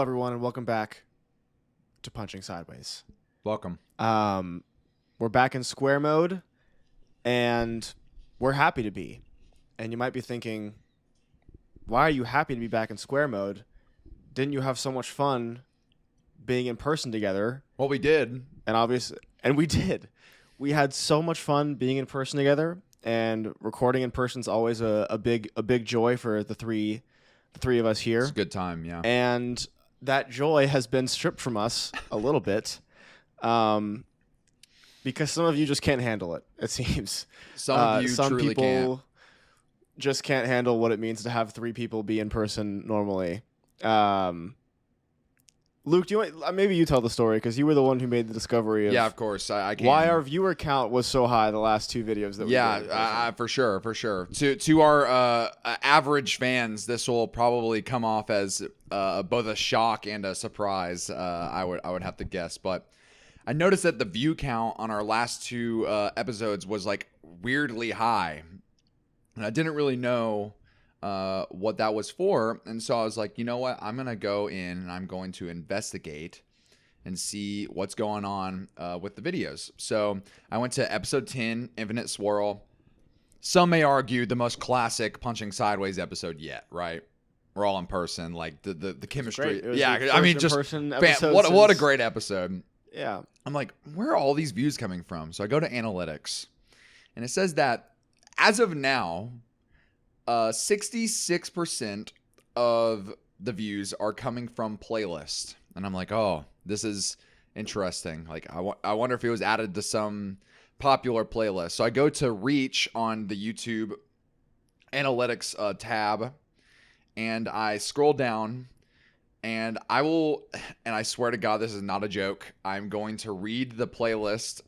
Hello, everyone, and welcome back to Punching Sideways. Welcome. We're back in square mode, and we're happy to be. And you might be thinking, why are you happy to be back in square mode? Didn't you have so much fun being in person together? Well, we did. And we did. We had so much fun being in person together, and recording in person is always a big joy for the three of us here. It's a good time, yeah. And that joy has been stripped from us a little bit, because some of you just can't handle it. It seems Some truly people can't. just can't handle what it means to have three people be in person normally. Luke, maybe you tell the story because you were the one who made the discovery of. Yeah, of course. I can. Why our viewer count was so high the last two videos that we did. Yeah, for sure. To our average fans, this will probably come off as both a shock and a surprise. I would have to guess, but I noticed that the view count on our last two episodes was like weirdly high, and I didn't really know what that was for. And so I was like, you know what? I'm gonna go in and I'm going to investigate and see what's going on with the videos. So I went to episode 10, Infinite Swirl. Some may argue the most classic Punching Sideways episode yet, right? We're all in person, like the chemistry. Yeah, I mean, just what a great episode. Yeah. I'm like, where are all these views coming from? So I go to analytics, and it says that as of now, 66% of the views are coming from playlist. And I'm like, oh, this is interesting. Like, I wonder if it was added to some popular playlist. So I go to reach on the YouTube analytics tab, and I scroll down, and I swear to God, this is not a joke. I'm going to read the playlist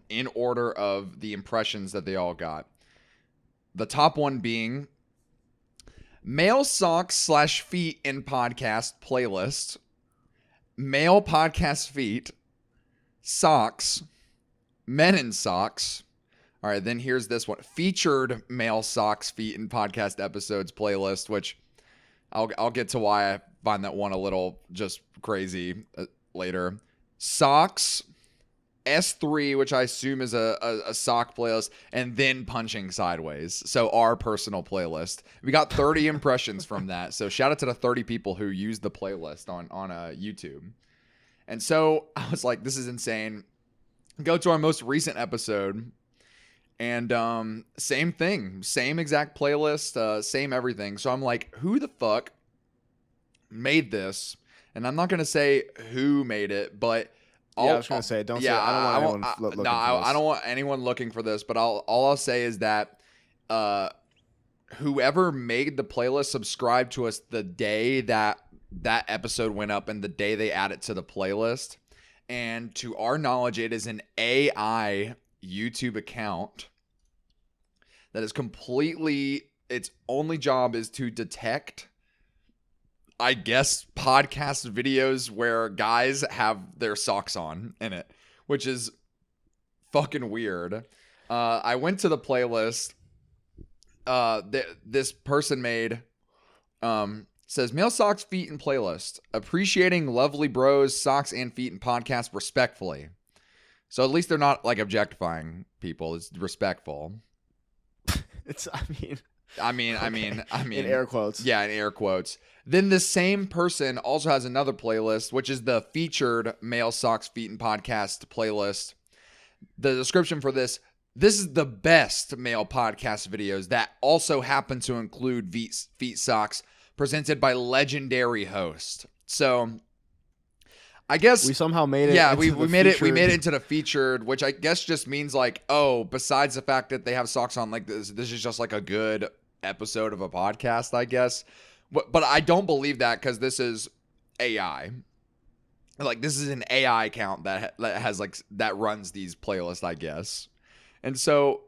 in order of the impressions that they all got. The top one being male socks / feet in podcast playlist, male podcast feet, socks, men in socks. All right, then here's this one. Featured male socks, feet in podcast episodes playlist, which I'll get to why I find that one a little just crazy later. Socks, S3, which I assume is a sock playlist, and then Punching Sideways. So our personal playlist. We got 30 impressions from that. So shout out to the 30 people who used the playlist on YouTube. And so I was like, this is insane. Go to our most recent episode, and same thing. Same exact playlist, same everything. So I'm like, who the fuck made this? And I'm not going to say who made it, but I was going to say, I don't want anyone looking for this. I don't want anyone looking for this, but all I'll say is that whoever made the playlist subscribed to us the day that episode went up and the day they add it to the playlist. And to our knowledge, it is an AI YouTube account that is completely, its only job is to detect, I guess, podcast videos where guys have their socks on in it, which is fucking weird. I went to the playlist. This person made, says, male socks, feet, and playlist. Appreciating lovely bros, socks, and feet in podcast respectfully. So at least they're not like objectifying people. It's respectful. I mean, in air quotes. Yeah, in air quotes. Then the same person also has another playlist, which is the featured male socks, feet, and podcast playlist. The description for this is the best male podcast videos that also happen to include feet socks presented by legendary host. So I guess we somehow made it. Yeah, we made it into the featured, which I guess just means like, oh, besides the fact that they have socks on, like this is just like a good episode of a podcast, I guess. But I don't believe that because this is AI. Like, this is an AI account that has like that runs these playlists, I guess. And so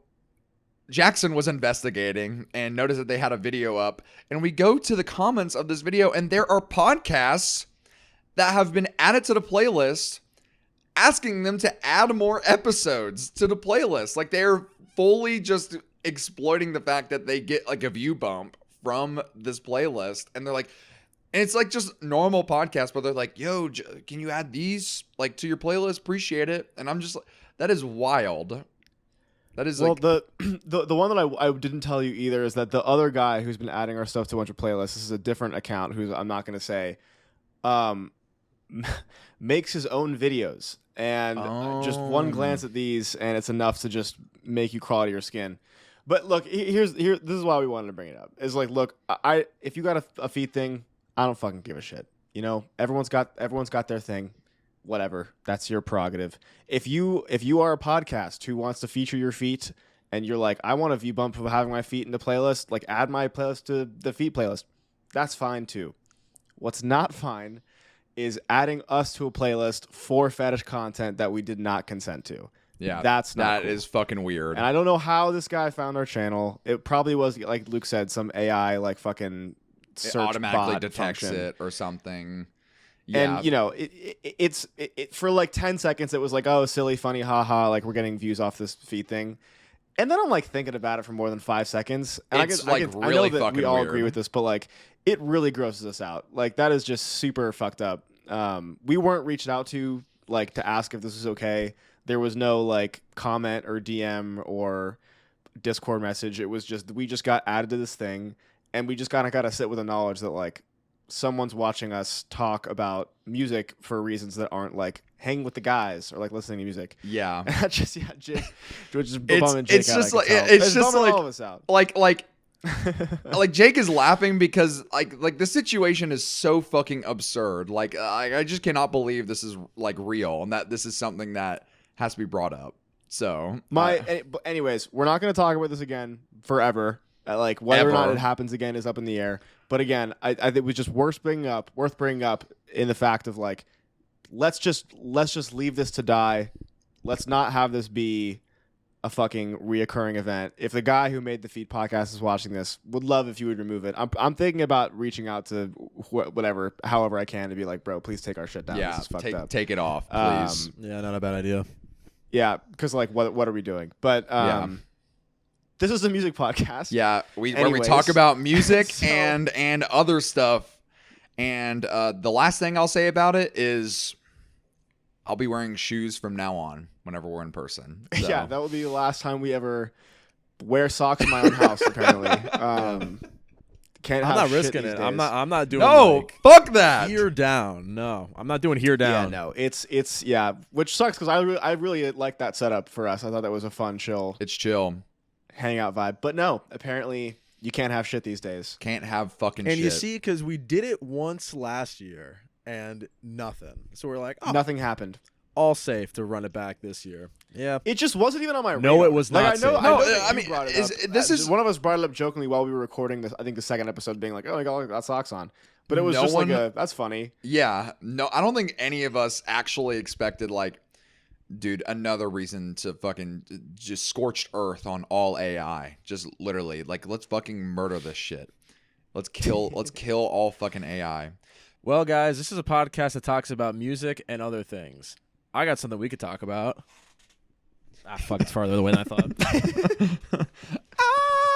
Jackson was investigating and noticed that they had a video up, and we go to the comments of this video, and there are podcasts that have been added to the playlist asking them to add more episodes to the playlist. Like, they're fully just exploiting the fact that they get like a view bump from this playlist, and they're like, And it's like just normal podcasts, but they're like, yo, can you add these like to your playlist? Appreciate it. And I'm just like, that is wild. That is like, the one that I didn't tell you either is that the other guy who's been adding our stuff to a bunch of playlists, this is a different account who's I'm not going to say, makes his own videos. And just one glance at these, and it's enough to just make you crawl out of your skin. But look, this is why we wanted to bring it up. Is like, look, if you got a feed thing, I don't fucking give a shit. You know, everyone's got their thing. Whatever, that's your prerogative. If you are a podcast who wants to feature your feet, and you're like, I want a view bump of having my feet in the playlist, like add my playlist to the feet playlist. That's fine too. What's not fine is adding us to a playlist for fetish content that we did not consent to. yeah, that's not that cool. is fucking weird. And I don't know how this guy found our channel. It probably was, like Luke said, some AI like fucking search it automatically bot detects function. it or something. Yeah. And you know, it's for like 10 seconds it was like, oh, silly, funny, haha, like we're getting views off this feed thing. And then I'm like thinking about it for more than 5 seconds. And It's I really know that fucking we all weird. agree with this, but like it really grosses us out. Like that is just super fucked up. We weren't reached out to like to ask if this was okay. There was no like comment or DM or Discord message. It was just we just got added to this thing, and we just kind of got to sit with the knowledge that like someone's watching us talk about music for reasons that aren't like hanging with the guys or like listening to music. Yeah. Just Jake, which is It's bumming Jake out, just I like can tell. it's just bumming like all of us out. like Jake is laughing because like the situation is so fucking absurd. Like I just cannot believe this is like real and that this is something that has to be brought up. So anyways, we're not going to talk about this again forever. Like whether or not Ever. it happens again is up in the air. But again, I think it was just worth bringing up in the fact of like, let's just leave this to die. Let's not have this be a fucking reoccurring event. If the guy who made the Feed podcast is watching this, would love if you would remove it. I'm thinking about reaching out to however I can to be like, bro, please take our shit down. yeah, This is fucked up. take it off, please. Yeah, not a bad idea. Yeah, because like, what are we doing? But Yeah. This is a music podcast. Yeah, where we Anyways. talk about music So- and other stuff. And the last thing I'll say about it is I'll be wearing shoes from now on whenever we're in person. So. Yeah, that will be the last time we ever wear socks in my own house. Apparently, can't. I'm have not shit risking these it. days. I'm not doing No, like fuck that. here down. No, I'm not doing here Yeah, down. no, it's yeah, which sucks because I really like that setup for us. I thought that was a fun, chill It's chill. hangout vibe. But no, apparently you can't have shit these days. Can't have fucking And shit. you see, because we did it once last year and nothing. So we're like, oh, Nothing happened. all safe to run it back this year. Yeah. It just wasn't even on my No, radar. it was not Like, I know, safe. I know No, that I you mean, brought it is- up. this is- one of us brought it up jokingly while we were recording this. I think the second episode, being like, "Oh, I got socks on," but it was No just one- like that's funny. Yeah, no, I don't think any of us actually expected, like, dude, another reason to fucking just scorched earth on all AI. Just literally, like, let's fucking murder this shit. Let's kill all fucking AI. Well, guys, this is a podcast that talks about music and other things. I got something we could talk about. Ah, fuck, it's farther away than I thought.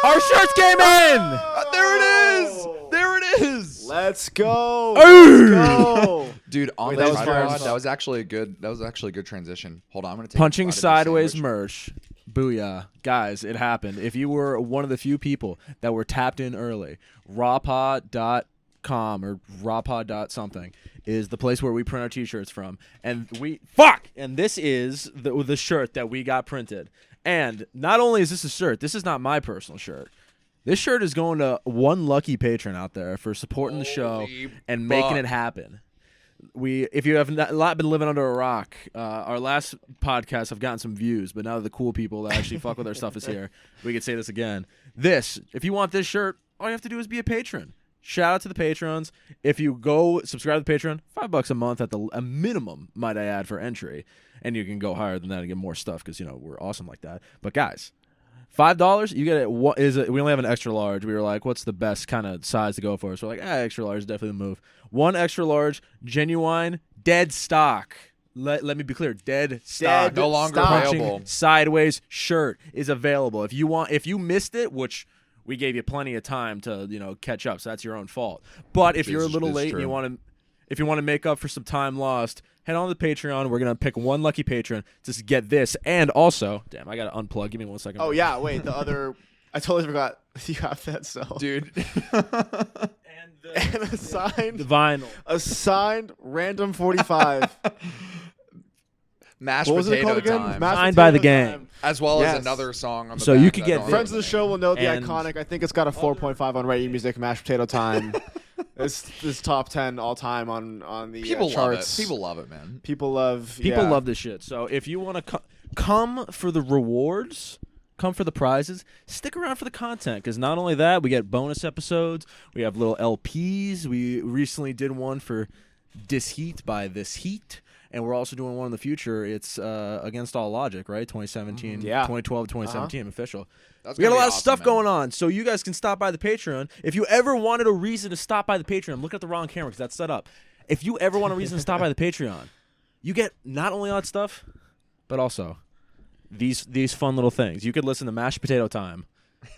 Our shirts came in! There it is. There it is. Let's go. Ooh. Let's go. Dude, on Wait, the that was tripod, fast. that was actually a good transition. Hold on, I'm gonna take Punching a bite of this sideways sandwich. merch. Booyah. Guys, it happened. If you were one of the few people that were tapped in early, rawpod.com or rawpod.something is the place where we print our t-shirts from. And and this is the shirt that we got printed. And not only is this a shirt, this is not my personal shirt. This shirt is going to one lucky patron out there for supporting the show Holy and making fuck. it happen. If you have not been living under a rock, our last podcast have gotten some views, but now that the cool people that actually fuck with our stuff is here, we could say this again. If you want this shirt, all you have to do is be a patron. Shout out to the patrons. If you go subscribe to the Patreon, $5 a month at a minimum, might I add, for entry, and you can go higher than that and get more stuff because we're awesome like that. But guys, $5, you get it. We only have an extra large. We were like, what's the best kind of size to go for? So we're like, extra large is definitely the move. One extra large, genuine, dead stock. Let me be clear, dead stock. No longer Stop. available. Punching sideways shirt is available. If you missed it, which we gave you plenty of time to catch up. So that's your own fault. But if you're a little late and if you want to make up for some time lost, head on to the Patreon. We're gonna pick one lucky patron to get this, and also, damn, I gotta unplug. Give me 1 second. Oh yeah, wait, the other. I totally forgot you have that cell, dude. And a signed vinyl, a signed random 45. Mashed What was it potato called again? time, Mashed Signed by the potato gang. time. as well Yes. as another song on the So back you could that I get don't Friends of the remember. show will know the And iconic. I think it's got a 4.5 on Rate Your Music. Mashed potato time. This top 10 all time on the People love it. charts. People love it, man. People love. People yeah. love this shit. So if you want to come for the rewards, come for the prizes, stick around for the content. Because not only that, we get bonus episodes. We have little LPs. We recently did one for This Heat by This Heat. And we're also doing one in the future. It's Against All Logic, right? 2017, Yeah. 2012, 2017 official. That's We got a gonna lot be of awesome, stuff man. going on, so you guys can stop by the Patreon. If you ever wanted a reason to stop by the Patreon, I'm looking at the wrong camera because that's set up. If you ever want a reason to stop by the Patreon, you get not only all that stuff, but also these fun little things. You could listen to Mashed Potato Time.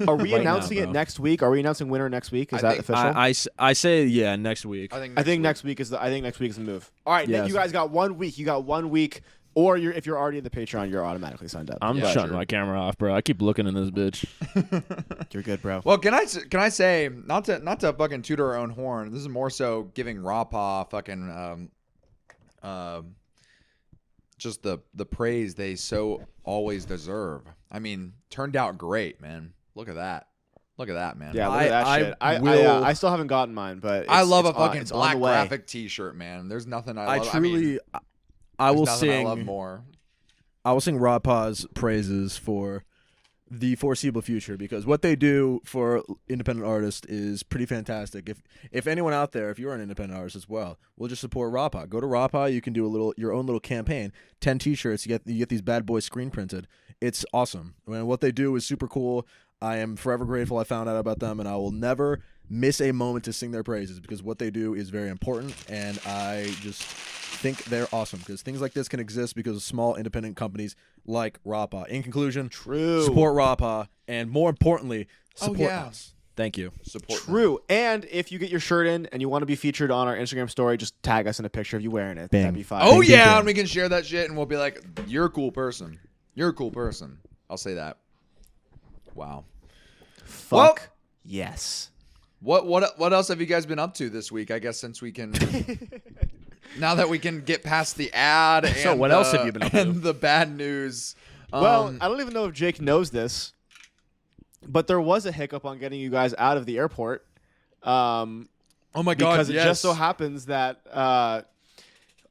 Are we Right now, announcing it bro. next week? Are we announcing winner next week? Is I that think- official? I say yeah next week. I think I think week. next week is the move. All right, Nick, Yes. you guys got 1 week. You got 1 week, or if you're already in the Patreon, you're automatically signed up. I'm Yeah, shutting sure. my camera off, bro. I keep looking in this bitch. You're good, bro. Well, can I say not to fucking toot our own horn? This is more so giving Raw fucking just the praise they so always deserve. I mean, turned out great, man. Look at that. Look at that, man. Yeah, look at that I shit. will- I still haven't gotten mine, but I love a it's on- fucking it's on black the way. graphic T-shirt, man. There's nothing I I love. truly, I there's will nothing I love sing. more. I will sing Rod Pa's praises for the foreseeable future because what they do for independent artists is pretty fantastic. If anyone out there, if you're an independent artist as well, we'll just support Rapa. Go to Rapa. You can do your own little campaign. 10 T-shirts. You get these bad boys screen printed. It's awesome. I mean, what they do is super cool. I am forever grateful I found out about them, and I will never miss a moment to sing their praises because what they do is very important, and I just think they're awesome because things like this can exist because of small independent companies like Rapa. In conclusion, True. support Rapa, and more importantly, support yeah. us. Thank you. Support them. True. And if you get your shirt in and you want to be featured on our Instagram story, just tag us in a picture of you wearing it. Bing. That'd be fine. Oh Bing, bing, yeah, bing. and we can share that shit, and we'll be like, "You're a cool person. You're a cool person." I'll say that. Wow. Fuck. Well- yes. What else have you guys been up to this week? I guess since we can, now that we can get past the ad. And So what else have you been up to? And the bad news. Well, I don't even know if Jake knows this, but there was a hiccup on getting you guys out of the airport. oh my god! Because it yes. just so happens that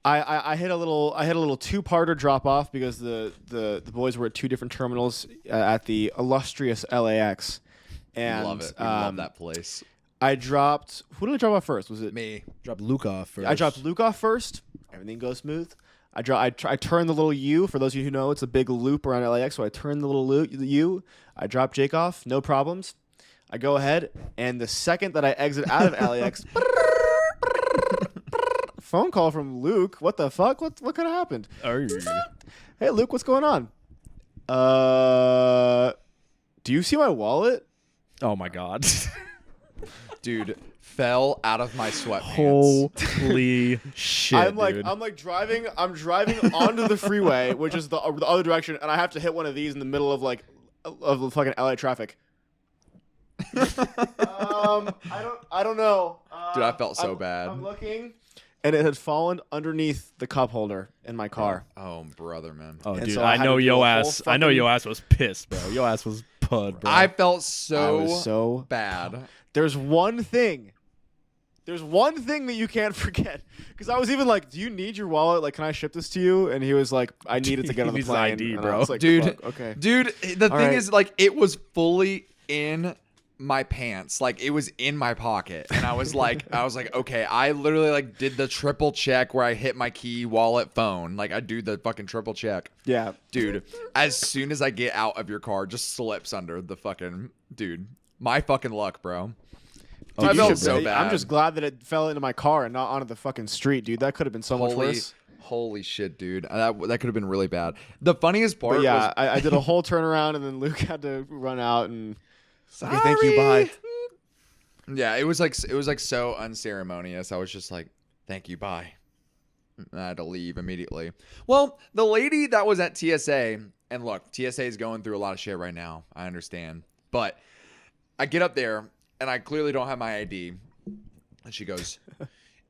I hit a little two-parter drop off because the boys were at two different terminals at the illustrious LAX, and love it. We love that place. I dropped. Who did I drop off first? Was it Me. Drop Luke off first. I dropped Luke off first. Everything goes smooth. I turn the little U. For those of you who know, it's a big loop around LAX. So I turn the little U. I drop Jake off. No problems. I go ahead, and the second that I exit out of LAX, phone call from Luke. What the fuck? What could have happened? Hey, Luke, what's going on? Do you see my wallet? Oh my god. Dude, fell out of my sweatpants. Holy shit, I'm like driving. I'm driving onto the freeway, which is the other direction, and I have to hit one of these in the middle of the fucking LA traffic. I don't know. Dude, I felt so I'm- bad. I'm looking, and it had fallen underneath the cup holder in my car. Oh, brother, man. Oh, And dude, so I I had know to do yo a whole ass. I know fucking- yo ass was pissed, bro. Yo ass was pud, bro. I felt I was so bad. There's one thing that you can't forget. Because I was even like, do you need your wallet? Like, can I ship this to you? And he was like, I need it to get on the He needs plane. ID, And I bro. was like, Dude, fuck, okay. Dude, the thing right. is, like, it was fully in my pants. Like, it was in my pocket. And I was like, okay. I literally, like, did the triple check where I hit my key, wallet, phone. Like, I do the fucking triple check. Yeah. Dude, as soon as I get out of your car, just slips under the fucking... Dude, my fucking luck, bro. Dude, I you felt should so really- bad. I'm just glad that it fell into my car and not onto the fucking street, dude. That could have been so much worse. Holy shit, dude. That could have been really bad. The funniest part But yeah, was... I did a whole turnaround, and then Luke had to run out, and Okay, thank you. Bye. Yeah, it was like so unceremonious. I was just like, thank you, bye. I had to leave immediately. Well, the lady that was at TSA, and look, TSA is going through a lot of shit right now. I understand. But I get up there, and I clearly don't have my ID. And she goes,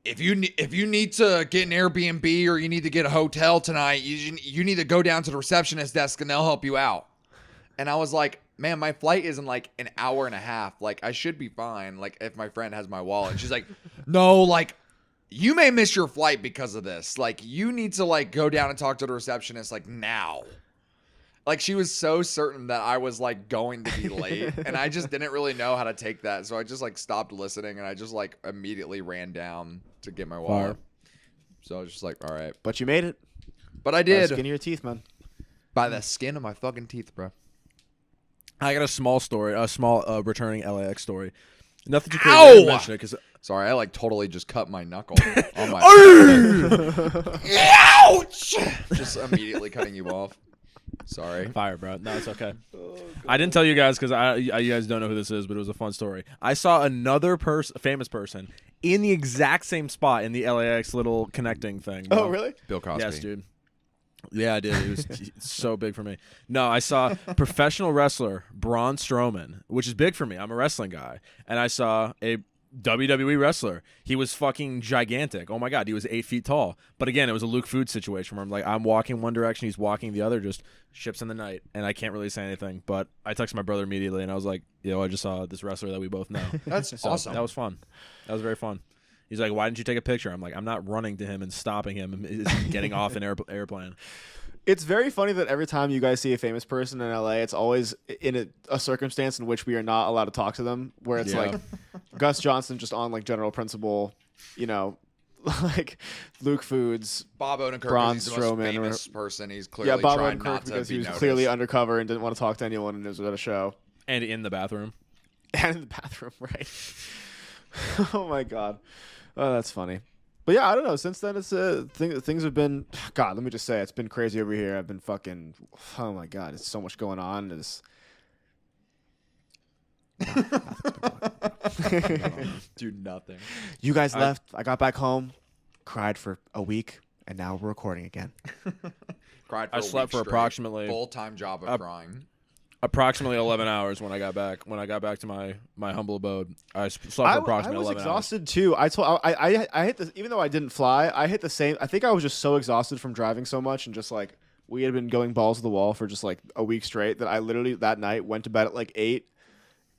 if you need to get an Airbnb or you need to get a hotel tonight, you need to go down to the receptionist desk, and they'll help you out. And I was like, man, my flight is in like an hour and a half. Like, I should be fine. Like, if my friend has my wallet. And she's like, no, like, you may miss your flight because of this. Like, you need to, like, go down and talk to the receptionist, like, now. Like, she was so certain that I was, like, going to be late. And I just didn't really know how to take that. So I just, like, stopped listening. And I just, like, immediately ran down to get my wallet. So I was just like, all right. But you made it. But I By the did. skin of your teeth, man. By the skin of my fucking teeth, bro. I got a small returning LAX story. Nothing too Ow! crazy to mention it because Sorry, I like totally just cut my knuckle on my. Ouch! Just immediately cutting you off. Sorry. fire, bro. No, it's okay. I didn't tell you guys because you guys don't know who this is, but it was a fun story. I saw another famous person in the exact same spot in the LAX little connecting thing. Bro. Oh, really? Bill Cosby. Yes, dude. Yeah, I did. It was so big for me. No, I saw professional wrestler Braun Strowman, which is big for me. I'm a wrestling guy. And I saw a WWE wrestler. He was fucking gigantic. Oh, my God. He was 8 feet tall. But, again, it was a Luke Food situation where I'm walking one direction, he's walking the other, just ships in the night. And I can't really say anything. But I texted my brother immediately, and I was like, I just saw this wrestler that we both know. That's awesome. That was fun. That was very fun. He's like, why didn't you take a picture? I'm like, I'm not running to him and stopping him and getting off an airplane. It's very funny that every time you guys see a famous person in LA, it's always in a circumstance in which we are not allowed to talk to them, where it's like Gus Johnson just on like general principle, like Luke Foods, Bob Odenkirk, Braun he's the most Strowman, famous person. He's clearly Bob trying Odenkirk not to because be he was noticed. clearly undercover and didn't want to talk to anyone and was at a show. And in the bathroom. And in the bathroom, right? Oh my God. Oh, that's funny. But yeah, I don't know. Since then, it's things have been. God, let me just say, it's been crazy over here. I've been fucking. Oh my God, it's so much going on. It's. Dude, nothing. You guys left. I got back home, cried for a week, and now we're recording again. Cried for I a slept week for straight. approximately Full-time job of crying. approximately 11 hours when I got back. When I got back to my humble abode, I slept for approximately 11 hours. I was exhausted too. I hit the, even though I didn't fly, I hit the same. I think I was just so exhausted from driving so much and just like we had been going balls to the wall for just like a week straight that I literally that night went to bed at like 8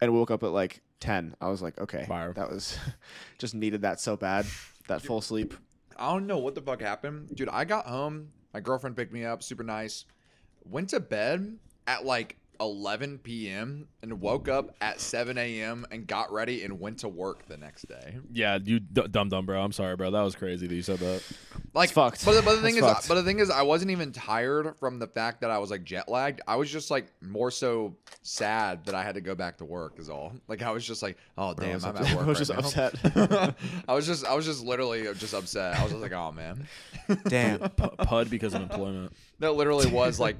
and woke up at like 10. I was like, okay, Fire. that was just needed that so bad, that full sleep. I don't know what the fuck happened. Dude, I got home. My girlfriend picked me up. Super nice. Went to bed at like 11 p.m. and woke up at 7 a.m. and got ready and went to work the next day. Yeah, you dumb, bro. I'm sorry, bro. That was crazy that you said that. Like, It's fucked. But the thing That's is, the thing is, I wasn't even tired from the fact that I was like jet lagged. I was just like more so sad that I had to go back to work. Is all. Like I was just like, oh damn, I'm at work. I was right just now. upset. I was just literally just upset. I was just like, oh man. Damn. Pud because of employment. That literally was like,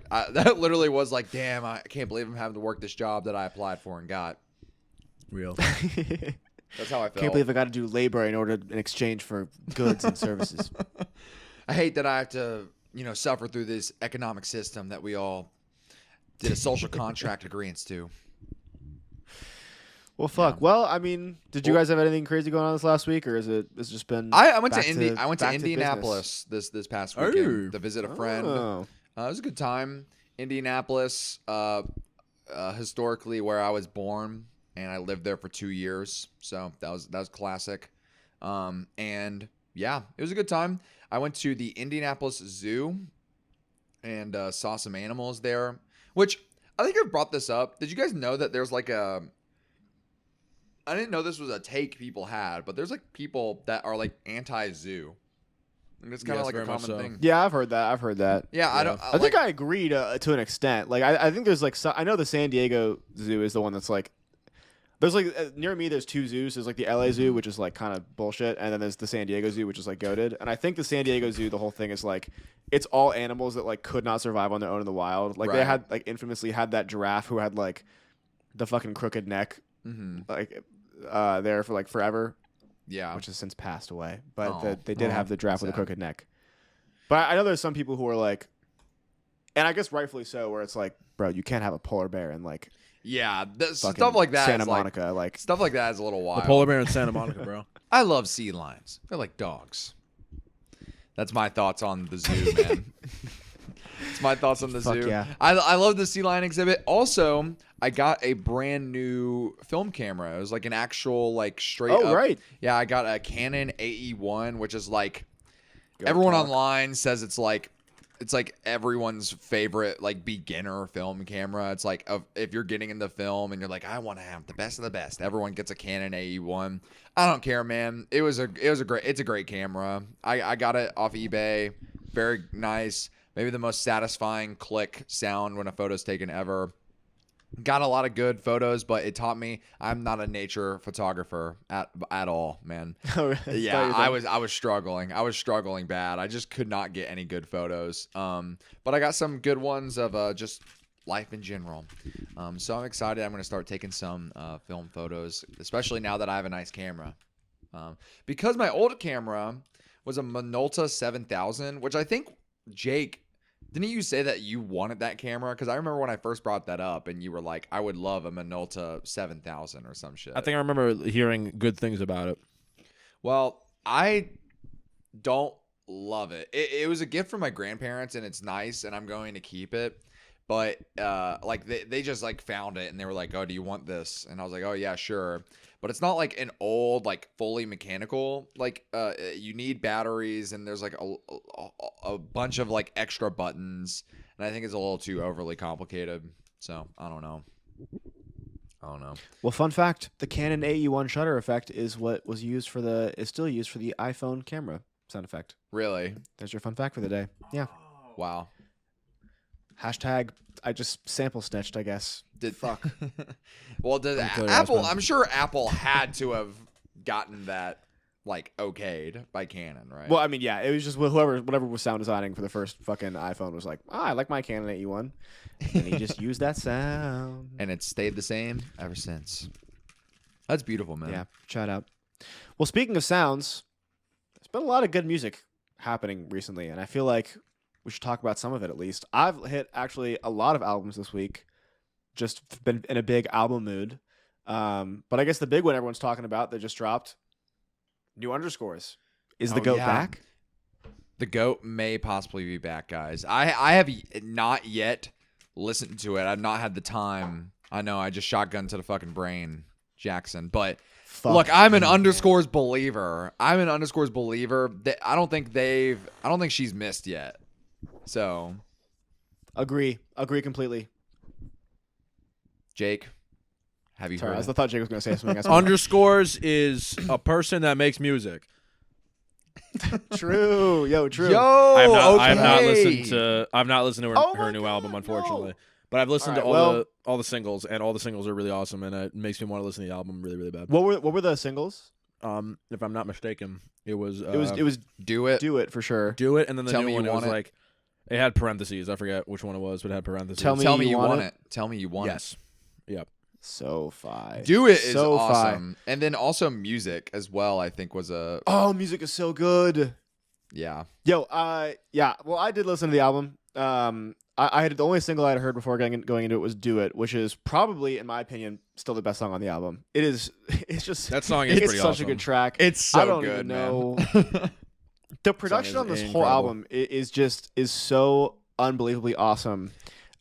damn, I can't believe I'm having to work this job that I applied for and got. Real. That's how I felt. Can't believe I got to do labor in exchange for goods and services. I hate that I have to, suffer through this economic system that we all did a social contract agreements to. Well, fuck. Yeah. Well, I mean, did you guys have anything crazy going on this last week, or it's just been? I went back to I went to back Indianapolis this past Oh. weekend to visit a friend. Oh. It was a good time. Indianapolis, historically where I was born, and I lived there for 2 years, so that was classic. And yeah, it was a good time. I went to the Indianapolis Zoo and saw some animals there, which I think I brought this up. Did you guys know that there's like I didn't know this was a take people had, but there's like people that are like anti-zoo. And it's kind of Yes, like a very much common so. thing. Yeah, I've heard that. Yeah, I Yeah. don't. I think I agree to an extent. Like, I think there's like I know the San Diego Zoo is the one that's like. There's like near me. There's 2 zoos. There's like the LA Zoo, which is like kind of bullshit, and then there's the San Diego Zoo, which is like goated. And I think the San Diego Zoo, the whole thing is like, it's all animals that like could not survive on their own in the wild. Like they Right. had like infamously had that giraffe who had like the fucking crooked neck, Mm-hmm. like there for like forever, Yeah. which has since passed away. But Oh. they did Oh, have the draft with a sad. crooked neck. But I know there's some people who are like, and I guess rightfully so, where it's like, bro, you can't have a polar bear in like Yeah. fucking Stuff like that. Santa is like- Monica, like stuff like that is a little The wild. polar bear in Santa Monica, bro. I love sea lions. They're like dogs. That's my thoughts on the zoo, man. It's my thoughts on the Fuck zoo. yeah. I love the sea lion exhibit. Also, I got a brand new film camera. It was like an actual like straight oh up. right, Yeah, I got a Canon AE1, which is like Go everyone talk. online says it's like everyone's favorite like beginner film camera. It's like if you're getting into film and you're like, I want to have the best of the best, everyone gets a Canon AE1. I don't care, man. It's a great camera. I got it off eBay. Very nice. Maybe the most satisfying click sound when a photo's taken ever. Got a lot of good photos, but it taught me I'm not a nature photographer at all, man. Oh, really? Yeah, Thought you I was struggling. I was struggling bad. I just could not get any good photos. But I got some good ones of just life in general. So I'm excited. I'm going to start taking some film photos, especially now that I have a nice camera. Because my old camera was a Minolta 7000, which I think, Jake, didn't you say that you wanted that camera? Because I remember when I first brought that up and you were like, I would love a Minolta 7000 or some shit. I think I remember hearing good things about it. Well, I don't love it. It was a gift from my grandparents, and it's nice, and I'm going to keep it. But like they just like found it, and they were like, "Oh, do you want this?" And I was like, "Oh yeah, sure." But it's not like an old, like fully mechanical. Like you need batteries, and there's like a bunch of like extra buttons, and I think it's a little too overly complicated. So I don't know. Well, fun fact: the Canon AE1 shutter effect is what was used for is still used for the iPhone camera sound effect. Really? There's your fun fact for the day. Yeah. Wow. Hashtag I just sample snitched, I guess. Did Fuck. Well, did I'm clear, Apple? Osman. I'm sure Apple had to have gotten that like okayed by Canon, right? Well, I mean, yeah, it was just whatever was sound designing for the first fucking iPhone was like, I like my Canon AE1, and he just used that sound. And it's stayed the same ever since. That's beautiful, man. Yeah, shout out. Well, speaking of sounds, there's been a lot of good music happening recently, and I feel like we should talk about some of it at least. I've hit actually a lot of albums this week. Just been in a big album mood. But I guess the big one everyone's talking about that just dropped, New Underscores. Is the Oh, GOAT yeah. back? The GOAT may possibly be back, guys. I have not yet listened to it. I've not had the time. I know I just shotgun to the fucking brain, Jackson. But Fuck look, I'm an you, underscores believer. I'm an underscores believer. I don't think she's missed yet. So, Agree completely. Jake, have you Sorry, I heard? thought Jake was going to say something. Underscores is a person that makes music. True. Yo, true. Yo, I've not okay. listened to her, Oh her my new God, album, unfortunately. no. But I've listened All to right, all the singles, and all the singles are really awesome, and it makes me want to listen to the album really, really bad. What were the singles? If I'm not mistaken, it was It was Do it. Do It for sure. Do It, and then the Tell new Me one You it was Want It. like it had parentheses. I forget which one it was, but it had parentheses. Tell Me Tell me You you Want want It? it. Tell me you want it. Yes. Yep. So fi. Do It is so fi. awesome. And then also music as well, I think was a Oh, music is so good. yeah. Yo, yeah. Well, I did listen to the album. I had the only single I had heard before going into it was "Do It," which is probably, in my opinion, still the best song on the album. It is. It's just That song is it's pretty such awesome. a good track. It's so I don't good, even man. know. The production is on this whole incredible. album is so unbelievably awesome.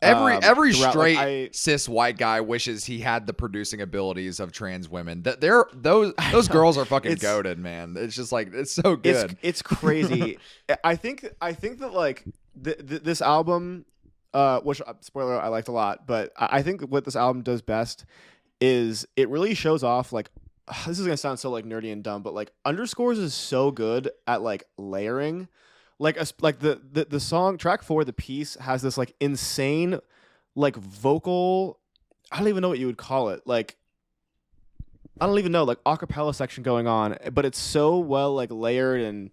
Every throughout, straight like, cis white guy wishes he had the producing abilities of trans women. That those girls are fucking It's- goated, man. It's just like it's so good. It's crazy. I think that like this album, which spoiler I liked a lot, but I think what this album does best is it really shows off like this is gonna sound so like nerdy and dumb, but like Underscores is so good at like layering. Like the song track 4, the piece has this like insane like vocal. I don't even know what you would call it. Like I don't even know, like acapella section going on, but it's so well like layered and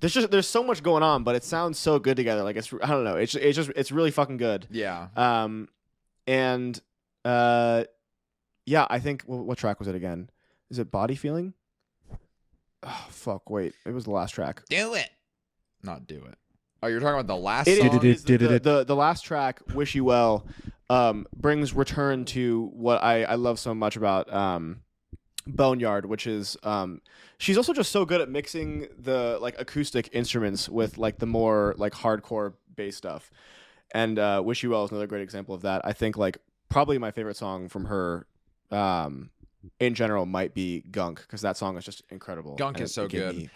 there's so much going on, but it sounds so good together. Like I don't know, it's really fucking good. Yeah. And yeah, I think what track was it again? Is it Body Feeling? Oh fuck! Wait, it was the last track. Do it. Not do it. Oh, you're talking about the last It song? is the last track, Wish You Well, brings return to what I love so much about Boneyard, which is she's also just so good at mixing the like acoustic instruments with like the more like hardcore bass stuff. And Wish You Well is another great example of that. I think like probably my favorite song from her in general might be Gunk, because that song is just incredible. Gunk And is so good. me,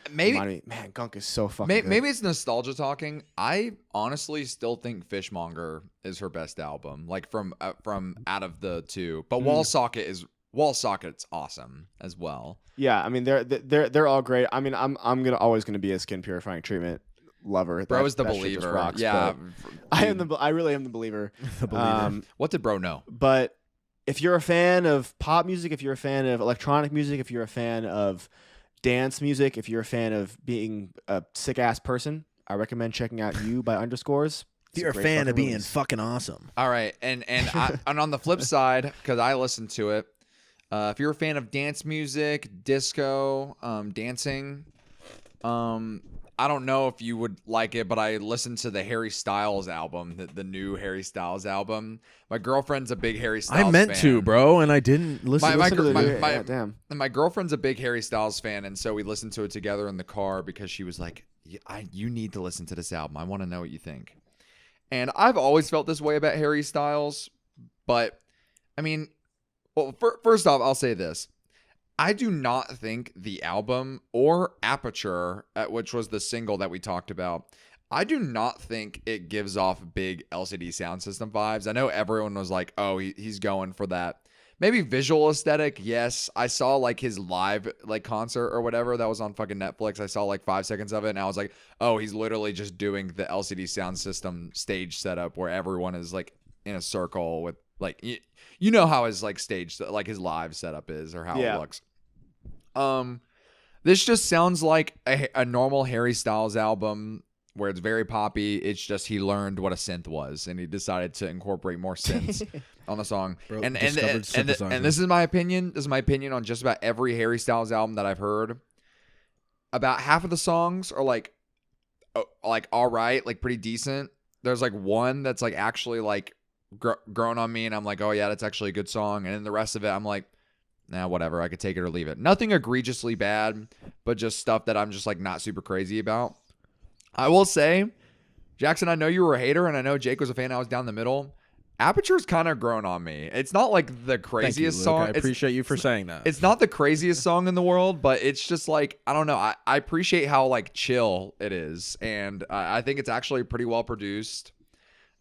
Maybe man, Gunk is so fucking good. maybe it's nostalgia talking. I honestly still think Fishmonger is her best album, like from out of the two. But Wall Socket's awesome as well. Yeah, I mean they're all great. I mean I'm always gonna be a Skin Purifying Treatment lover. Bro is the that shit just believer. rocks, Yeah, I really am the believer. The believer. What did bro know? But if you're a fan of pop music, if you're a fan of electronic music, if you're a fan of dance music, if you're a fan of being a sick ass person, I recommend checking out You by Underscores. If you're a fan of being fucking awesome. All right, and on the flip side, because I listened to it, if you're a fan of dance music, disco, dancing, I don't know if you would like it, but I listened to the Harry Styles album, the new Harry Styles album. My girlfriend's a big Harry Styles fan. I meant to, bro, and I didn't listen. Damn. My girlfriend's a big Harry Styles fan, and so we listened to it together in the car because she was like, you need to listen to this album. I want to know what you think. And I've always felt this way about Harry Styles, but I mean, well, first off, I'll say this. I do not think the album or Aperture, which was the single that we talked about, I do not think it gives off big LCD Sound System vibes. I know everyone was like, oh, he's going for that. Maybe visual aesthetic, yes. I saw like his live like concert or whatever that was on fucking Netflix. I saw like 5 seconds of it, and I was like, oh, he's literally just doing the LCD Sound System stage setup where everyone is like in a circle with like you know how his like stage like his live setup is or how it looks. This just sounds like a normal Harry Styles album where it's very poppy. It's just he learned what a synth was and he decided to incorporate more synths on the song. Bro, and this is my opinion. This is my opinion on just about every Harry Styles album that I've heard. About half of the songs are like all right, like pretty decent. There's like one that's like actually like grown on me, and I'm like, oh yeah, that's actually a good song. And then the rest of it, I'm like, nah, whatever. I could take it or leave it. Nothing egregiously bad, but just stuff that I'm just like not super crazy about. I will say, Jackson, I know you were a hater, and I know Jake was a fan. I was down the middle. Aperture's kind of grown on me. It's not like the craziest song. I appreciate you for saying that. It's not the craziest song in the world, but it's just like, I don't know. I appreciate how like chill it is, and I think it's actually pretty well produced.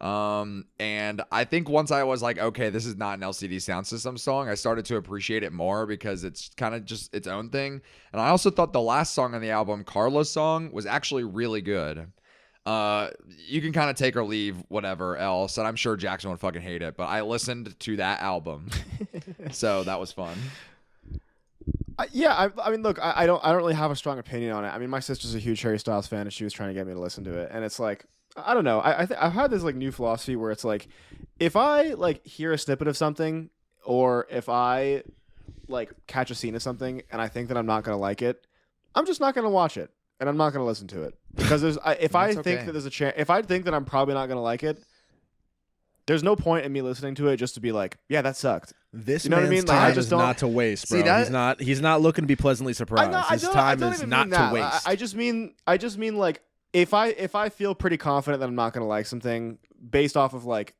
And I think once I was like, okay, this is not an LCD Sound System song, I started to appreciate it more because it's kind of just its own thing. And I also thought the last song on the album, Carla's song, was actually really good. You can kind of take or leave whatever else, and I'm sure Jackson would fucking hate it, but I listened to that album. So that was fun. I mean, look, I don't really have a strong opinion on it. I mean, my sister's a huge Harry Styles fan, and she was trying to get me to listen to it, and it's like, I don't know. I've had this like new philosophy where it's like, if I like hear a snippet of something, or if I like catch a scene of something, and I think that I'm not gonna like it, I'm just not gonna watch it, and I'm not gonna listen to it because if I think that there's a chance, if I think that I'm probably not gonna like it, there's no point in me listening to it just to be like, yeah, that sucked. This you know what I mean? Like, time I just is don't, not to waste, bro. See, he's not looking to be pleasantly surprised. His time is not to waste. I just mean like, if I feel pretty confident that I'm not gonna like something based off of like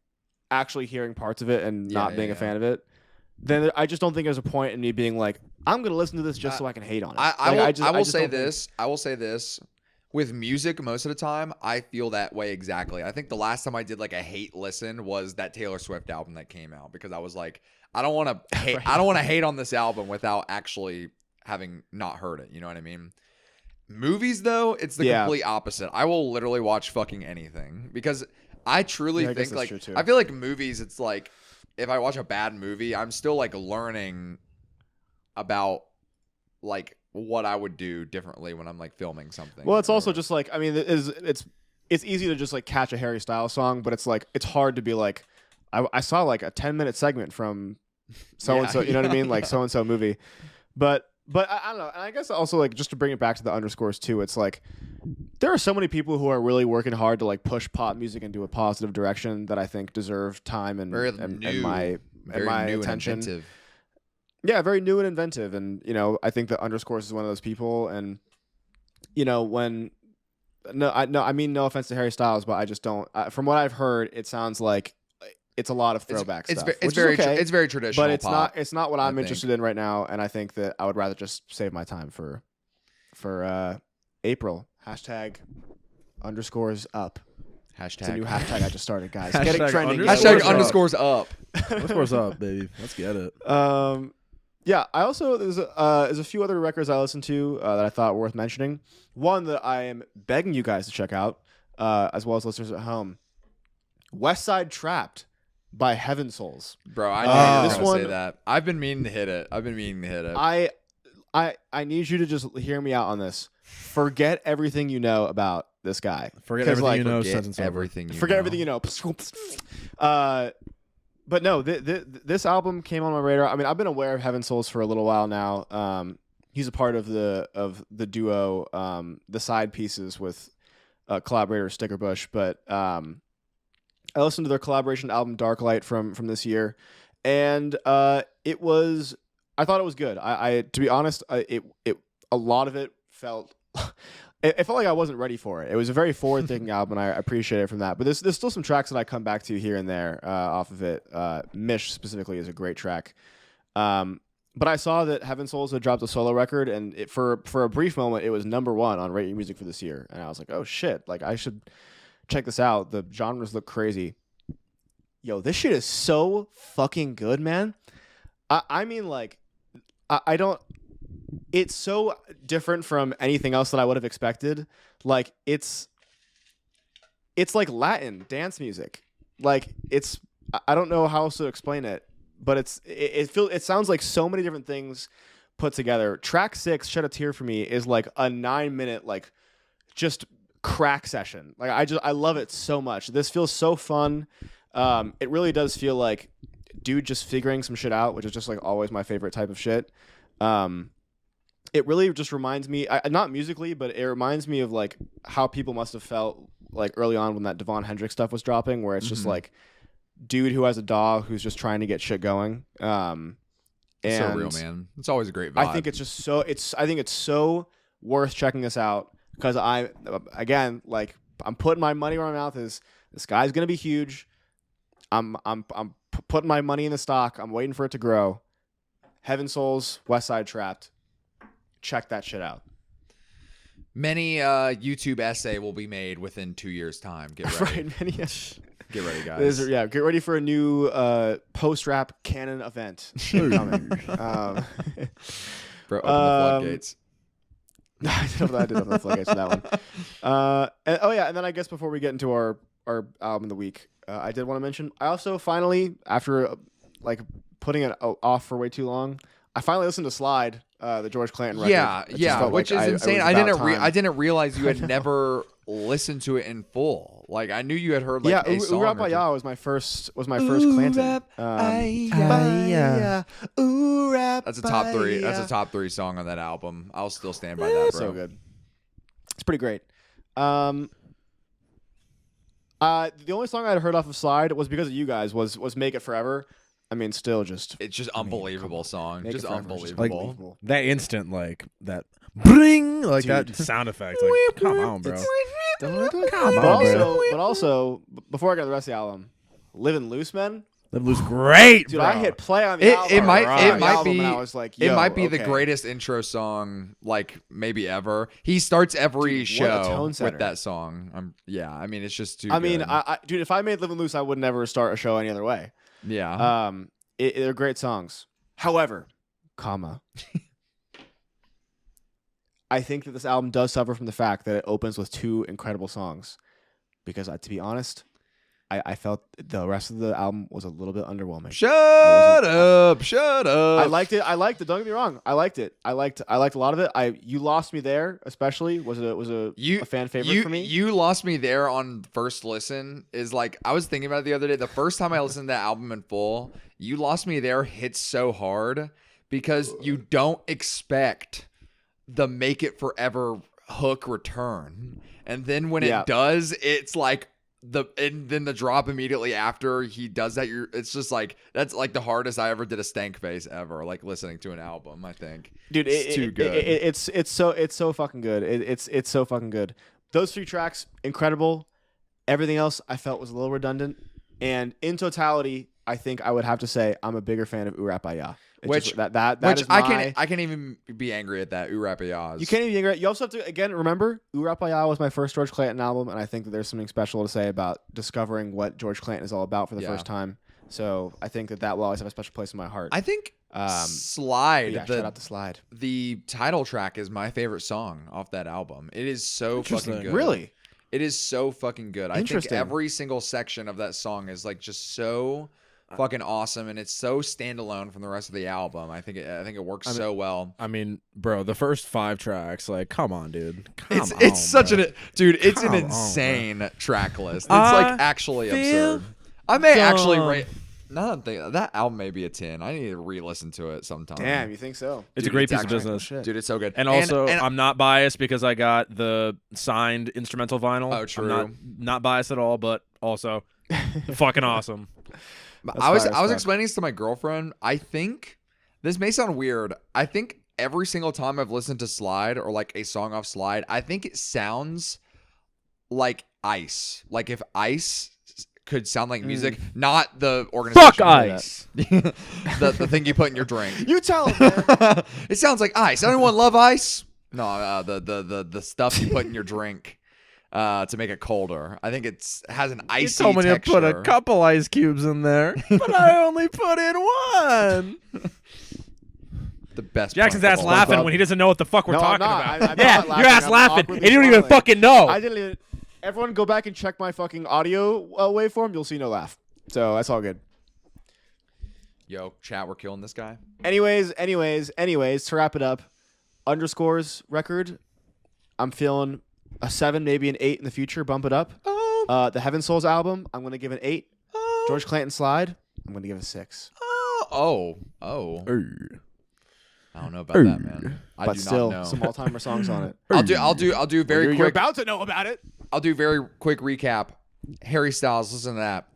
actually hearing parts of it and not being a fan of it, then I just don't think there's a point in me being like, I'm gonna listen to this just so I can hate on it. I will say this. With music, most of the time, I feel that way exactly. I think the last time I did like a hate listen was that Taylor Swift album that came out, because I was like, I don't want to hate. I don't want to hate on this album without actually having not heard it. You know what I mean? Movies, though, it's the complete opposite. I will literally watch fucking anything because I truly think like I feel like movies. It's like if I watch a bad movie, I'm still like learning about like what I would do differently when I'm like filming something. Well, it's also just like, I mean, it's easy to just like catch a Harry Styles song, but it's like it's hard to be like, I saw like a 10-minute segment from so and so. Yeah, You know what I mean? yeah, Like yeah. so and so movie. But I don't know. And I guess also like just to bring it back to the underscores too. It's like there are so many people who are really working hard to like push pop music into a positive direction that I think deserve time and Very and, new, and my very my new attention. and inventive. Yeah, very new and inventive, and I think that underscores is one of those people. And when I mean no offense to Harry Styles, but I just don't. From what I've heard, it sounds like it's a lot of throwback stuff. It's which is very okay, it's very traditional, but it's pop, not what I I'm think. interested in right now. And I think that I would rather just save my time for April. #underscores up. It's a new hashtag I just started, guys. Get it Hashtag trending. underscores Hashtag up. underscores up. Underscores up, baby. Let's get it. Yeah, I also there's a few other records I listened to that I thought were worth mentioning. One that I am begging you guys to check out, as well as listeners at home. West Side Trapped by Heaven Souls. Bro, I knew you were This gonna say one- that. I've been meaning to hit it. I need you to just hear me out on this. Forget everything you know about this guy. Forget 'Cause, everything like, you know. Forget Sentence over. everything you Forget know. everything you know. But no, this album came on my radar. I mean, I've been aware of Heaven Souls for a little while now. He's a part of the duo, the side pieces with collaborator Sticker Bush. But I listened to their collaboration album Dark Light from this year, and I thought it was good. I to be honest, a lot of it felt. It felt like I wasn't ready for it. It was a very forward-thinking album, and I appreciate it from that. But there's still some tracks that I come back to here and there off of it. Mish specifically is a great track. But I saw that Heaven Souls had dropped a solo record, and for a brief moment, it was #1 on Rate Your Music for this year. And I was like, oh shit, like I should check this out. The genres look crazy. Yo, this shit is so fucking good, man. I mean, like, I don't. It's so different from anything else that I would have expected. Like it's like Latin dance music. Like I don't know how else to explain it, but it sounds like so many different things put together. Track 6, Shed a Tear for Me, is like a 9-minute like just crack session. Like I love it so much. This feels so fun. It really does feel like dude just figuring some shit out, which is just like always my favorite type of shit. It really just reminds me, not musically, but it reminds me of like how people must have felt like early on when that Devon Hendricks stuff was dropping, where it's just like dude who has a dog who's just trying to get shit going. It's so real, man. It's always a great vibe. I think it's just so I think it's so worth checking this out because I'm putting my money where my mouth is. This guy's gonna be huge. I'm putting my money in the stock. I'm waiting for it to grow. Heaven Souls, West Side Trapped. Check that shit out. Many YouTube essay will be made within 2 years' time. Get ready. Right, Get ready, guys. get ready for a new post-rap canon event coming. Bro, open the floodgates. I did open the floodgates for that one. And then I guess before we get into our album of the week, I did want to mention, I also finally, after like putting it off for way too long, I finally listened to Slide, the George Clanton record. Yeah, It just yeah, felt which like is it insane. was I about didn't time. I didn't realize you had never listened to it in full. Like I knew you had heard like a song. Urap or two. Ya was my first Clanton. That's a top 3. That's a top 3 song on that album. I'll still stand by that, bro. So good. It's pretty great. The only song I'd heard off of Slide was because of you guys was Make It Forever. I mean, still just It's just unbelievable song. Make Just It Forever is just unbelievable. unbelievable. That instant, like that, bring, like Dude. that sound effect. Like, come on, bro. Come But on, bro. also, before I got the rest of the album, Living Loose Men. That was great, Dude, bro. I hit play on the It album. might and be I was like, it yo, might be the okay. greatest intro song like maybe ever. He starts every Dude, what a show tone with setter. that song. I mean it's just too I mean, good. dude, if I made Living Loose, I would never start a show any other way. yeah. They're great songs. However, I think that this album does suffer from the fact that it opens with 2 incredible songs. Because to be honest, I felt the rest of the album was a little bit underwhelming. Shut up. I liked it. Don't get me wrong. I liked it. I liked a lot of it. You Lost Me There, especially was a fan favorite for me. You Lost Me There on first listen is like, I was thinking about it the other day. The first time I listened to that album in full, You Lost Me There hits so hard because you don't expect the Make It Forever hook return. And then when it does, it's like and then the drop immediately after he does that, it's just like, that's like the hardest I ever did a stank face ever, like listening to an album, I think. Dude, it's too good. It's so fucking good. It's so fucking good. Those 3 tracks, incredible. Everything else I felt was a little redundant. And in totality, I think I would have to say I'm a bigger fan of Urapaya. Which I can't even be angry at that. Urapaya. You can't even be angry. You also have to, again, remember, Urapaya was my first George Clanton album, and I think that there's something special to say about discovering what George Clanton is all about for the first time. So I think that will always have a special place in my heart. I think Slide. Yeah, shout out to Slide. The title track is my favorite song off that album. It is so fucking good. Really? It is so fucking good. I think every single section of that song is like just so fucking awesome, and it's so standalone from the rest of the album. I think it works so well. I mean, bro, the first 5 tracks, like, come on, dude. It's such an insane track list. It's like actually absurd. I may actually rate. Now that album may be a 10. I need to re-listen to it sometime. Damn, you think so? It's a great piece of business. Dude, it's so good. And also, I'm not biased because I got the signed instrumental vinyl. Oh, true. I'm not biased at all, but also fucking awesome. I was explaining this to my girlfriend. I think this may sound weird. I think every single time I've listened to Slide or like a song off Slide, I think it sounds like Ice. Like if Ice could sound like music, not the organization. Fuck Ice. the thing you put in your drink. You tell him, man. It sounds like Ice. Anyone love Ice? No, the stuff you put in your drink to make it colder. I think it has an icy texture. You told me to put a couple ice cubes in there, but I only put in one. The best. Jackson's ass laughing when he doesn't know what the fuck we're talking about. I'm your ass laughing, and you don't even fucking know. I didn't even. Everyone go back and check my fucking audio waveform. You'll see no laugh. So that's all good. Yo, chat, we're killing this guy. Anyways, to wrap it up, underscores record, I'm feeling a 7, maybe an 8 in the future. Bump it up. The Heaven Souls album, I'm going to give an 8. George Clanton Slide, I'm going to give it a 6. I don't know about that, man. I but do still, not know. some all-timer songs on it. I'll do very quick. You're about to know about it. I'll do very quick recap. Harry Styles, listen to that.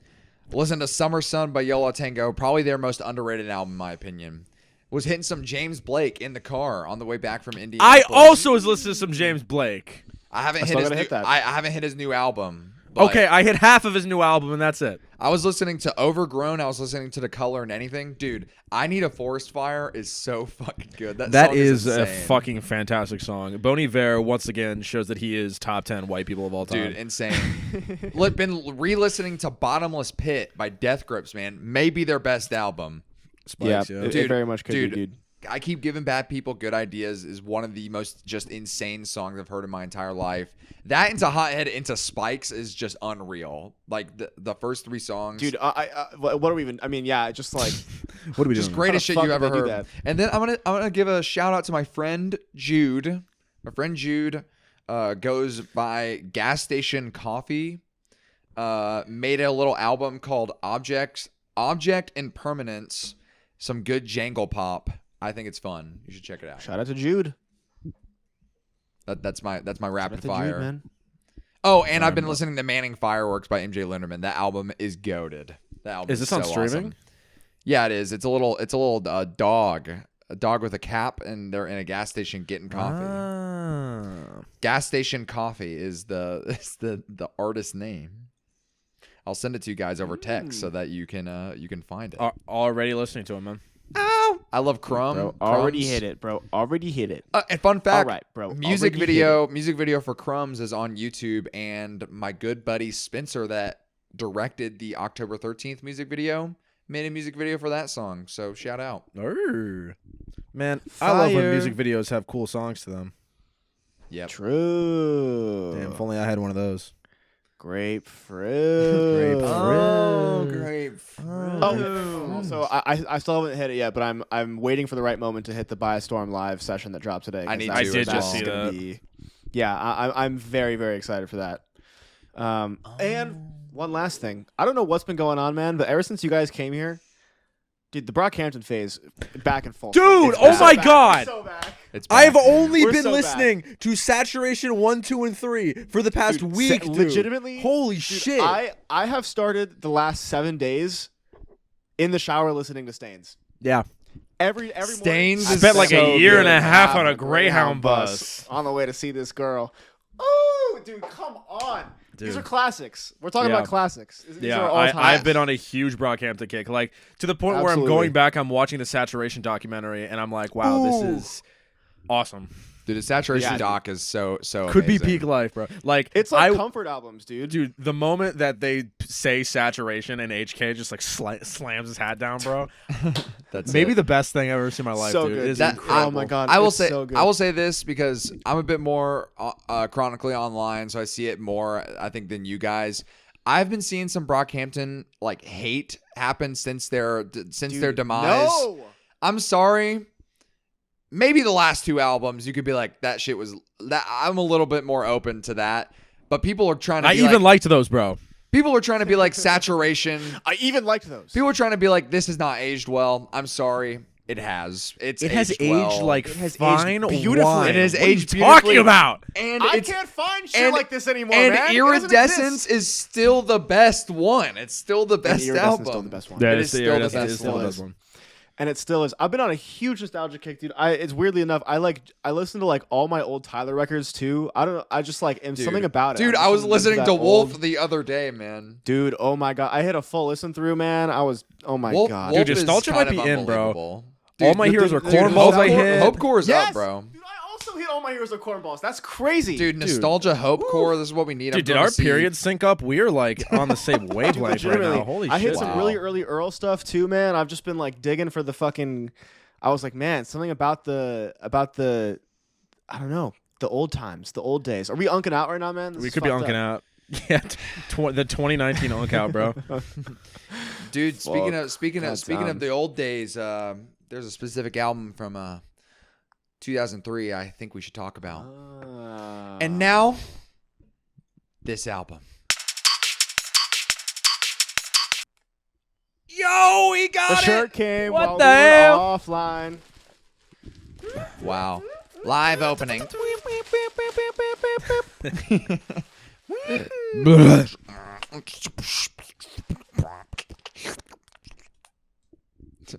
Listen to Summer Sun by Yo La Tengo, probably their most underrated album, in my opinion. Was hitting some James Blake in the car on the way back from Indiana. I also was listening to some James Blake. I haven't hit his new album. Okay, I hit half of his new album, and that's it. I was listening to Overgrown. I was listening to The Color and Anything. Dude, I Need a Forest Fire is so fucking good. That song is insane. A fucking fantastic song. Bon Iver, once again, shows that he is top 10 white people of all time. Dude, insane. Been re-listening to Bottomless Pit by Death Grips, man. Maybe their best album. Spikes, yeah. It very much could be, dude. I Keep Giving Bad People Good Ideas is one of the most just insane songs I've heard in my entire life. That into Hothead into Spikes is just unreal. Like the first 3 songs. Dude, what are we even? I mean, yeah, just like what are we doing? Just greatest shit you ever heard. And then I'm gonna give a shout out to my friend Jude. My friend Jude goes by Gas Station Coffee. Made a little album called Object Impermanence. Some good jangle pop. I think it's fun. You should check it out. Shout out to Jude. That's my rapid fire. Jude, man. Oh, and I've been listening to Manning Fireworks by MJ Linderman. That album is goated. That album is this so on streaming? Awesome. Yeah, it is. It's a little dog with a cap, and they're in a gas station getting coffee. Gas Station Coffee is the artist name. I'll send it to you guys over text so that you can find it. Already listening to him, man. Ow! I love Crumb. Bro, already hit it, bro. Already hit it. And fun fact, all right, bro. Music video for Crumbs is on YouTube, and my good buddy Spencer that directed the October 13th music video made a music video for that song. So shout out. Man, I love when music videos have cool songs to them. Yep. True. Damn, if only I had one of those. Grapefruit. Grapefruit. Oh, so I still haven't hit it yet, but I'm waiting for the right moment to hit the Buy a Storm live session that dropped today. I need I to did as just well. see that. Yeah, I'm very, very excited for that. And one last thing. I don't know what's been going on, man, but ever since you guys came here, dude, the Brockhampton phase back and forth. Dude, It's oh back. my It's God. so back. It's I've back. only We're been so listening to Saturation 1, 2, and 3 for the past Dude, week, dude. legitimately, Holy dude, shit. I have started the last 7 days in the shower listening to Stains. Yeah. Every Stains morning, is I spent like a so year good. and a half on a Greyhound bus. on the way to see this girl. Oh, dude, come on. These Dude. are classics. We're talking Yeah. about classics. These Yeah, are all time. I've been on a huge Brockhampton kick. Like, to the point where I'm Absolutely. going back, I'm watching the Saturation documentary, and I'm like, wow, this Ooh. is awesome. Dude, the Saturation Yeah, doc is so Could be amazing. peak life, bro. Like, It's like comfort albums, dude. dude, the moment that they say Saturation and HK just like slams his hat down, bro. That's Maybe it. the best thing I've ever seen in my life, So dude. good, It's dude. incredible. Oh my God, I will it's say so good. I will say this because I'm a bit more chronically online, so I see it more I think than you guys. I've been seeing some Brockhampton like hate happen since their Dude, demise. No. I'm sorry. Maybe the last 2 albums you could be like that shit was that I'm a little bit more open to that. But people are trying to I be even like, liked those, bro. people are trying to be like Saturation. I even liked those. People are trying to be like this has not aged well. I'm sorry. It has. It Has aged well. like It has fine aged beautifully. wine. It has What are you aged talking beautifully. about? and I it's can't find shit and- like this anymore, and man. Iridescence is still the best one. It's still the best Iridescence album. is still the best one. It is still the best still the one. best one. And it still is. I've been on a huge nostalgia kick, dude. It's weirdly enough, I listen to like all my old Tyler records too. I don't know. I just like am something about it. Dude, I'm I was just listening to that Wolf old- the other day, man. Dude, oh my God. I hit a full listen through, man. Oh my Wolf, God. Wolf Dude, is nostalgia kind might be of in, bro. unbelievable. All my heroes are dude, cornballs I Hope hit. Hopecore is Yes! up, bro. Dude, I also hit all my heroes are cornballs. That's crazy. Dude, nostalgia, Hopecore. This is what we need. Dude, did our periods sync up? We are like on the same wavelength right Legitimately. now. Holy I shit. hit some Wow. really early Earl stuff too, man. I've just been like digging for the fucking. I was like, man, something about the. I don't know, the old times, the old days. Are we unking out right now, man? This We is could be fucked unking up. out. Yeah, the 2019 unk out, bro. Dude, speaking God of damn. the old days, there's a specific album from 2003 I think we should talk about. And now, this album. Yo, he the got shirt came What while the we were hell? offline. Wow. Live opening.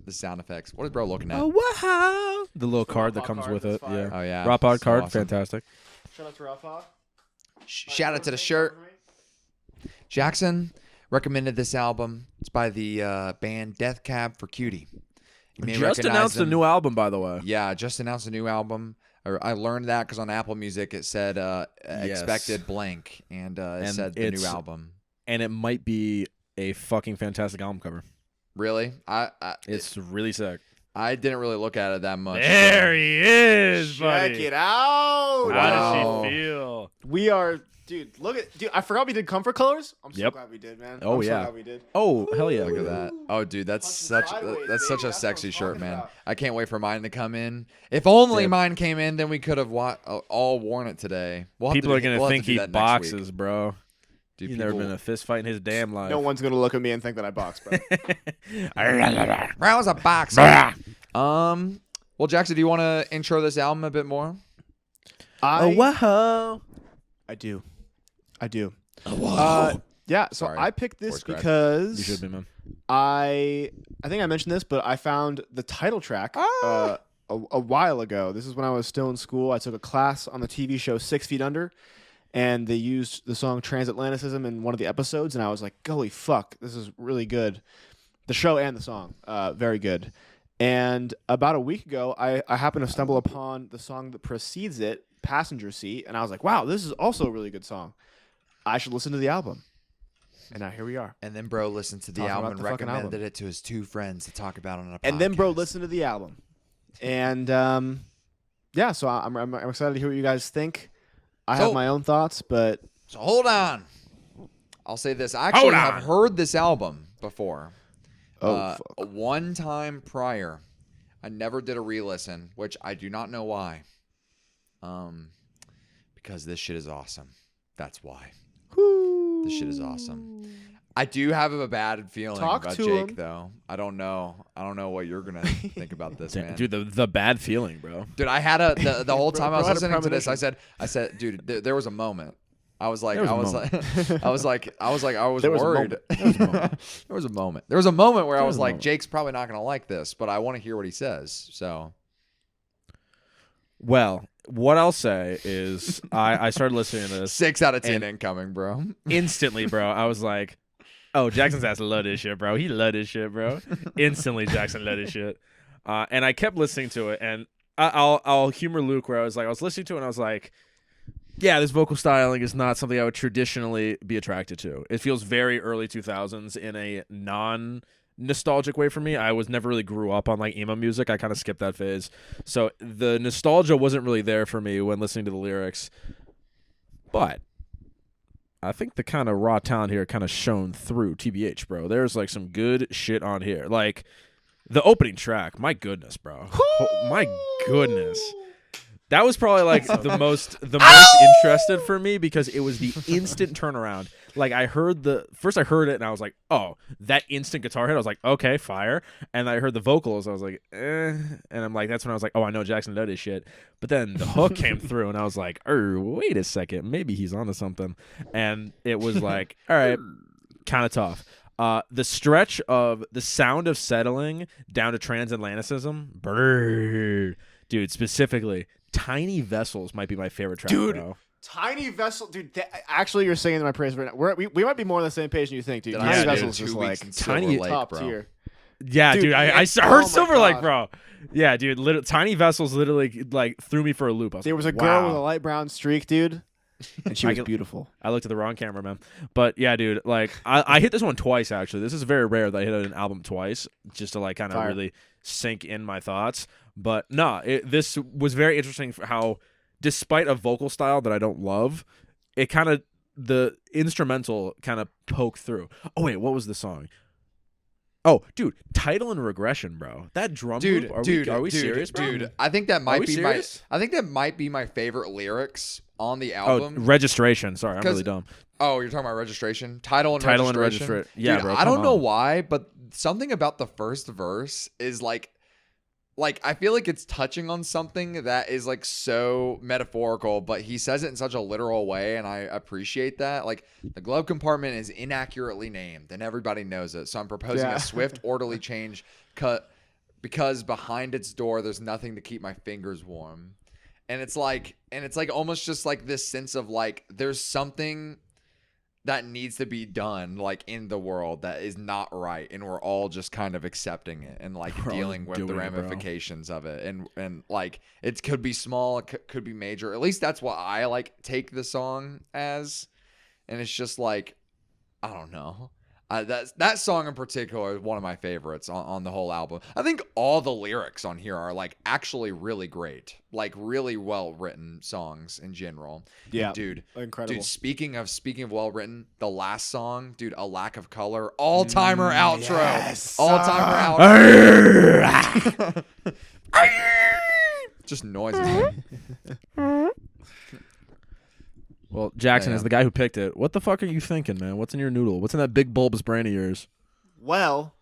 The sound effects. What is bro looking at? Oh, wow. The little The card that Raw comes card, with that's it. fire. Yeah. Oh yeah. Raw pod So card, awesome. fantastic. Shout out to Rafa. Shout out to the shirt. Jackson recommended this album. It's by the band Death Cab for Cutie. You may Just recognize announced a them. new album, by the way. Yeah, just announced a new album. I learned that because on Apple Music it said expected blank, and it And said the new it's- album. And it might be a fucking fantastic album cover. Really? It's really sick. I didn't really look at it that much. There he is, Check it out. Wow. How Wow. does she feel? We are, dude. Look at, dude. I forgot we did comfort colors. I'm so Yep. glad we did, man. Oh, I'm so yeah. glad we did. Oh, hell yeah. Look at that. Oh, dude, that's Punching such sideways, that's such baby. a That's sexy what I'm shirt, talking man. about. I can't wait for mine to come in. If only Dude. mine came in, then we could have all worn it today. People are going to we'll have think do he that next week. boxes, bro. Dude, He's never people- been in a fist fight in his damn life. No one's gonna look at me and think that I box, bro. That was a box. Well, Jackson, do you want to intro this album a bit more? wow. I do. Yeah. So Sorry. I picked this Voice crack. because You should be, man. I think I mentioned this, but I found the title track a while ago. This is when I was still in school. I took a class on the TV show 6 Feet Under, and they used the song Transatlanticism in one of the episodes, and I was like, holy fuck, this is really good. The show and the song, very good. And about a week ago, I happened to stumble upon the song that precedes it, Passenger Seat, and I was like, wow, this is also a really good song. I should listen to the album. And now here we are. And then bro listened to the Talking album about and the fucking recommended album. it to his 2 friends to talk about on a podcast. And then bro listened to the album. And yeah, so I'm excited to hear what you guys think. I So- have my own thoughts, but So hold on. I'll say this. I actually Hold have on. heard this album before. Fuck. One time prior. I never did a re-listen, which I do not know why. Because this shit is awesome. That's why. This shit is awesome. I do have a bad feeling Talk about to Jake, him. though. I don't know what you're gonna think about this, man. Dude, the bad feeling, bro. Dude, I had the whole time I was Bro had a listening to this, premonition. I said, dude, there was a moment. I was like, There I was was a like, I was like, I was There was a worried. moment. There was a moment. There was a moment where I There was was a like, moment. Jake's probably not gonna like this, but I want to hear what he says. So Well, what I'll say is I started listening to this 6 out of 10 And- incoming, bro. instantly, bro. I was like, oh, Jackson's ass love this shit, bro. He love this shit, bro. Instantly, Jackson love this shit. And I kept listening to it, and I'll humor Luke where I was listening to it, and I was like, yeah, this vocal styling is not something I would traditionally be attracted to. It feels very early 2000s in a non-nostalgic way for me. I was never really grew up on like emo music. I kind of skipped that phase. So the nostalgia wasn't really there for me when listening to the lyrics. But I think the kind of raw talent here kind of shone through, TBH, bro. There's like some good shit on here. Like the opening track, my goodness, bro. My goodness. That was probably like the most interested for me because it was the instant turnaround. Like I heard I heard it and I was like, oh, that instant guitar hit. I was like, okay, fire. And I heard the vocals. I was like, and I'm like, that's when I was like, oh, I know Jackson does this shit. But then the hook came through and I was like, wait a second, maybe he's onto something. And it was like, all right, kind of tough. The stretch of the sound of settling down to Transatlanticism, brrr, dude, specifically. Tiny Vessels might be my favorite track, Dude. bro. Tiny Vessel, dude. Actually, you're singing my praise right now. We might be more on the same page than you think, dude. Did Tiny I Vessels spend is 2 like weeks in tiny Silver Lake, top bro. tier. Yeah, Dude, dude. I oh heard my Silver Lake, God. bro. Yeah, dude. Tiny Vessels literally like threw me for a loop. I was There like, was a wow. girl with a light brown streak, dude, and she I was can- beautiful. I looked at the wrong camera, man. But yeah, dude. Like I hit this one twice actually. This is very rare that I hit an album twice just to like kind of Fire. really sink in my thoughts. But no, this was very interesting for how, despite a vocal style that I don't love, it kind of the instrumental kind of poked through. Oh wait, what was the song? Oh, dude, Title and Regression, bro. That drum Dude, loop. Are we serious, bro? dude? I think that might we be serious? I think that might be my favorite lyrics on the Oh, album. Registration. Sorry, I'm 'Cause- really dumb. Oh, you're talking about Registration? Title and Title and Registration. Registration. Yeah, Dude, bro, I don't come know on. why, but something about the first verse is like I feel like it's touching on something that is like so metaphorical, but he says it in such a literal way, and I appreciate that. Like the glove compartment is inaccurately named, and everybody knows it. So I'm proposing Yeah. a swift, orderly change, because behind its door there's nothing to keep my fingers warm. And it's like almost just like this sense of like there's something that needs to be done like in the world that is not right, and we're all just kind of accepting it and like We're all dealing with the doing it, bro. ramifications of it, and like it could be small, it could be major. At least that's what I like take the song as. And it's just like, I don't know. That song in particular is one of my favorites on the whole album. I think all the lyrics on here are like actually really great, like really well written songs in general. Yeah, And dude, incredible. speaking of well written, the last song, dude, A Lack of Color, all timer outro, yes. all timer outro, just noises. Well, Jackson Yeah. is the guy who picked it. What the fuck are you thinking, man? What's in your noodle? What's in that big bulbous brain of yours? Well,